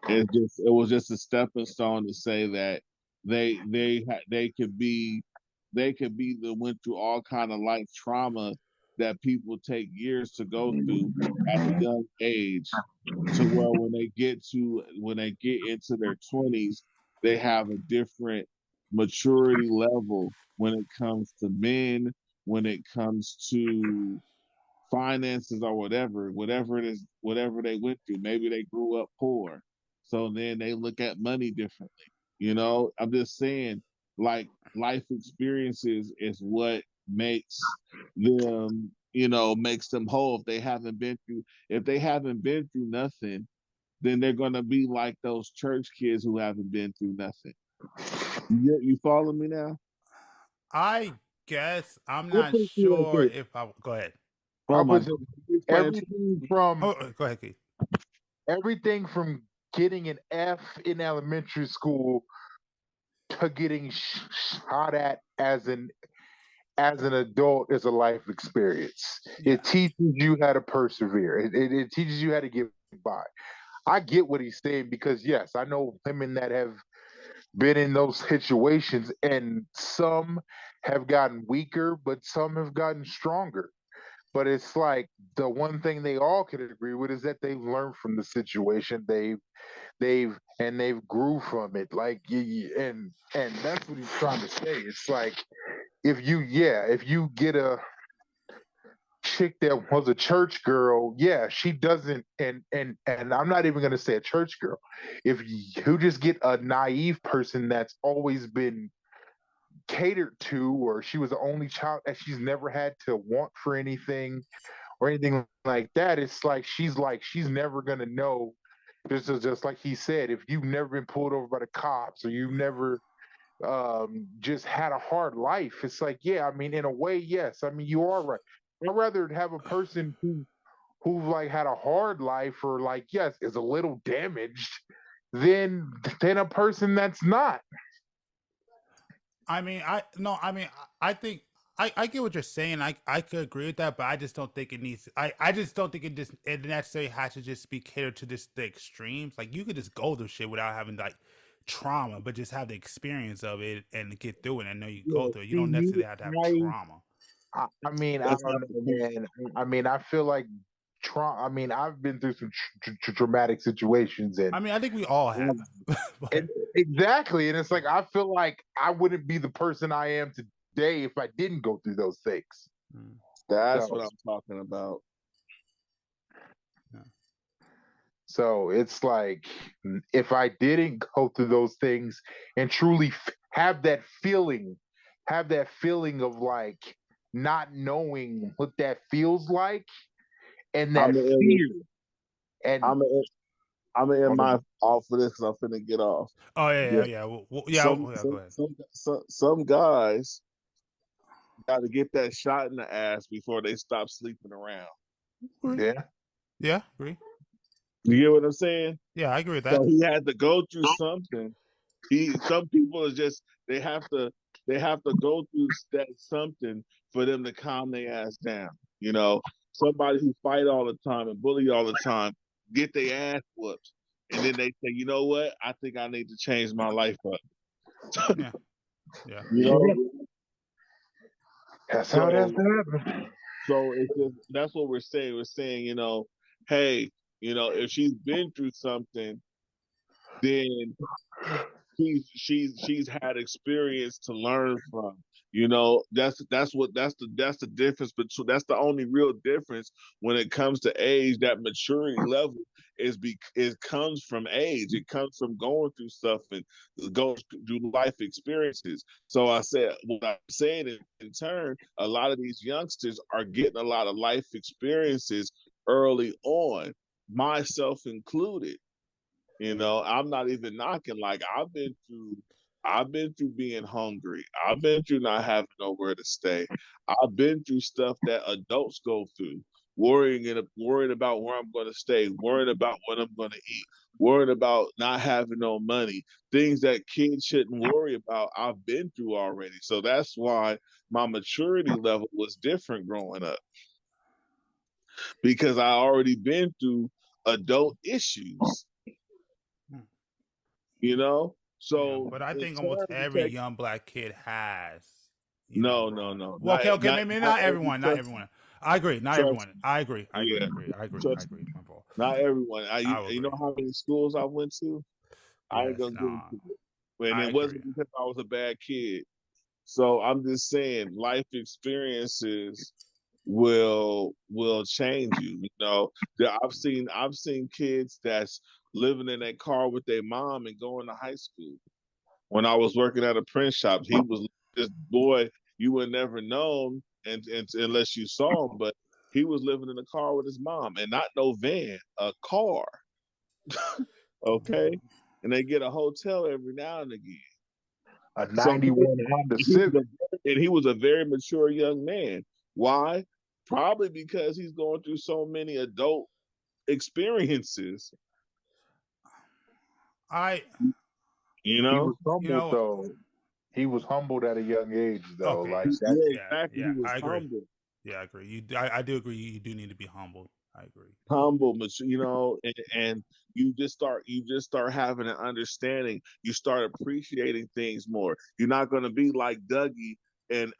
It was just a stepping stone to say that they could be the went through all kind of life trauma that people take years to go through at a young age, to where when they get into their 20s, they have a different maturity level when it comes to men, when it comes to finances or whatever it is, whatever they went through. Maybe they grew up poor, so then they look at money differently. I'm just saying, like, life experiences is what makes them, makes them whole. If they haven't been through nothing, then they're gonna be like those church kids who haven't been through nothing. You follow me now? I guess I'm I'll not put it to you like sure this. if I go ahead. Oh I'll my put God. it, Go ahead, Keith. everything from getting an F in elementary school to getting shot at as an adult is a life experience. Yeah. It teaches you how to persevere. It teaches you how to get by. I get what he's saying because yes, I know women that have been in those situations, and some have gotten weaker, but some have gotten stronger. But it's like the one thing they all can agree with is that they've learned from the situation. They've grew from it. Like and that's what he's trying to say. It's like if you get a chick that was a church girl, yeah, she doesn't, and I'm not even gonna say a church girl. If you just get a naive person that's always been catered to, or she was the only child that she's never had to want for anything or anything like that, it's like she's never gonna know. This is just like he said, if you've never been pulled over by the cops or you've never just had a hard life, it's like, yeah, I mean, in a way, yes, I mean, you are right. I'd rather have a person who like had a hard life or like, yes, is a little damaged than a person that's not. I mean, I no, I mean, I think I get what you're saying. I could agree with that, but I just don't think it needs. I just don't think it necessarily has to just be catered to just the extremes. Like you could just go through shit without having like trauma, but just have the experience of it and get through it. And know you go Yeah, through it. You see, don't necessarily have to have trauma. I mean, I That's don't not know, what man. I mean, I feel like I mean, I've been through some traumatic situations, I mean, I think we all have, but and exactly, and it's like I feel like I wouldn't be the person I am today if I didn't go through those things. mm, That's So, what I'm talking about. yeah. so it's like if I didn't go through those things and truly have that feeling of like not knowing what that feels like, and I'm that gonna end fear, and I'm gonna end my off for this because I'm finna get off. Oh yeah, yeah, But yeah. Well, yeah, some yeah. Go some ahead. some guys got to get that shot in the ass before they stop sleeping around. Agree. yeah. Yeah, agree. You get what I'm saying? Yeah, I agree with So that. he had to go through something. Some people are just they have to go through that something for them to calm their ass down. Somebody who fight all the time and bully all the time get their ass whooped, and then they say, you know what? I think I need to change my life up. Yeah, yeah. you know, That's how it has so to happen. it's just that's what we're saying. We're saying, hey, if she's been through something, then she's had experience to learn from. That's the difference between that's the only real difference when it comes to age. That maturity level it comes from age. It comes from going through stuff and go through life experiences. So I said what I'm saying in turn, a lot of these youngsters are getting a lot of life experiences early on, myself included. I'm not even knocking. Like I've been through being hungry. I've been through not having nowhere to stay. I've been through stuff that adults go through. worrying about where I'm going to stay, worrying about what I'm going to eat, worrying about not having no money, things that kids shouldn't worry about. I've been through already. So that's why my maturity level was different growing up, because I already been through adult issues, you know? Yeah, So but I in think almost turn, every young black kid has, no, growing up. no. Well, okay, maybe Not not every everyone, not trust, everyone. I agree, not trust everyone. I agree, I agree, yeah, agree, I agree, I trust agree. My fault. not everyone. I will You know agree. how many schools I went to? I ain't Yes, gonna get no, into it. And I it agree. wasn't because I was a bad kid. So I'm just saying life experiences will change you. You know, I've seen kids that's living in a car with their mom and going to high school. When I was working at a print shop, he was this boy you would never known and unless you saw him, but he was living in a car with his mom and not no van, a car. Okay. And they get a hotel every now and again. A So 91 Honda Civic. he was a very mature young man. Why? Probably because he's going through so many adult experiences. I, You He was know? you humbled know, though. He was humbled at a young age though. okay, Like yeah, that. Yeah, yeah, exactly. yeah. He was I agree. humble. Yeah, I agree. I do agree. You do need to be humble. I agree. Humble, mature, you know, and you just start having an understanding. You start appreciating things more. You're not gonna be like Dougie and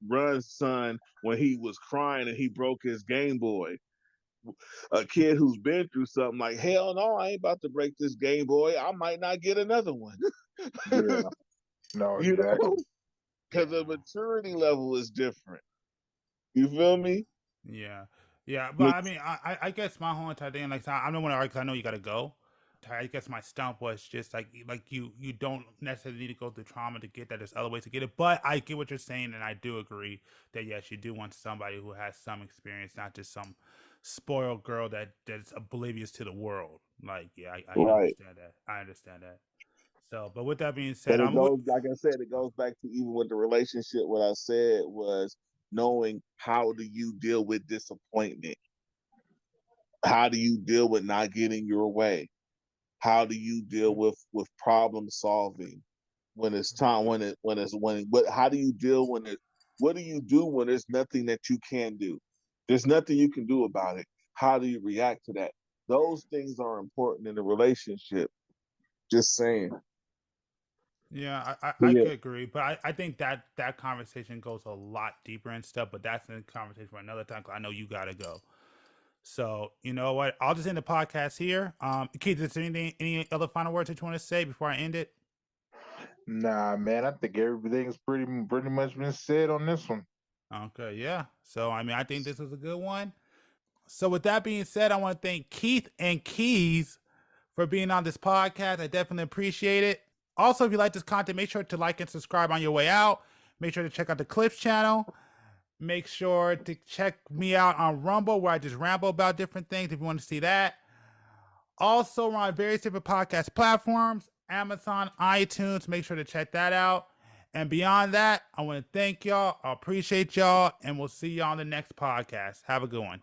Run's son when he was crying and he broke his Game Boy. A kid who's been through something like, hell no, I ain't about to break this Game Boy. I might not get another one. Yeah. No, You exactly. know, because Yeah. the maturity level is different. You feel me? Yeah, yeah, but I mean, I guess my whole entire thing, like, I don't want to argue 'cause I know you got to go. I guess my stump was just like you don't necessarily need to go through trauma to get that. There's other ways to get it, but I get what you're saying, and I do agree that yes, you do want somebody who has some experience, not just some spoiled girl that's oblivious to the world. Like, yeah, I Right. understand that. I understand that. So, but with that being said, But it I'm with. goes, like I said, it goes back to even with the relationship. What I said was knowing how do you deal with disappointment? How do you deal with not getting your way? How do you deal with problem solving when it's time when what how do you deal when it what do you do when there's nothing that you can do? There's nothing you can do about it. How do you react to that? Those things are important in a relationship. Just saying. Yeah, I Yeah. could agree, but I think that conversation goes a lot deeper and stuff. But that's a conversation for another time. 'Cause I know you gotta go. So you know what? I'll just end the podcast here. Keith, is there any other final words that you want to say before I end it? Nah, man. I think everything's pretty much been said on this one. Okay, yeah. So I mean, I think this was a good one. So with that being said, I want to thank Keith and Keys for being on this podcast. I definitely appreciate it. Also, if you like this content, make sure to like and subscribe on your way out. Make sure to check out the Clips channel. Make sure to check me out on Rumble, where I just ramble about different things if you want to see that. Also, we're on various different podcast platforms, Amazon, iTunes. Make sure to check that out. And beyond that, I want to thank y'all. I appreciate y'all, and we'll see y'all on the next podcast. Have a good one.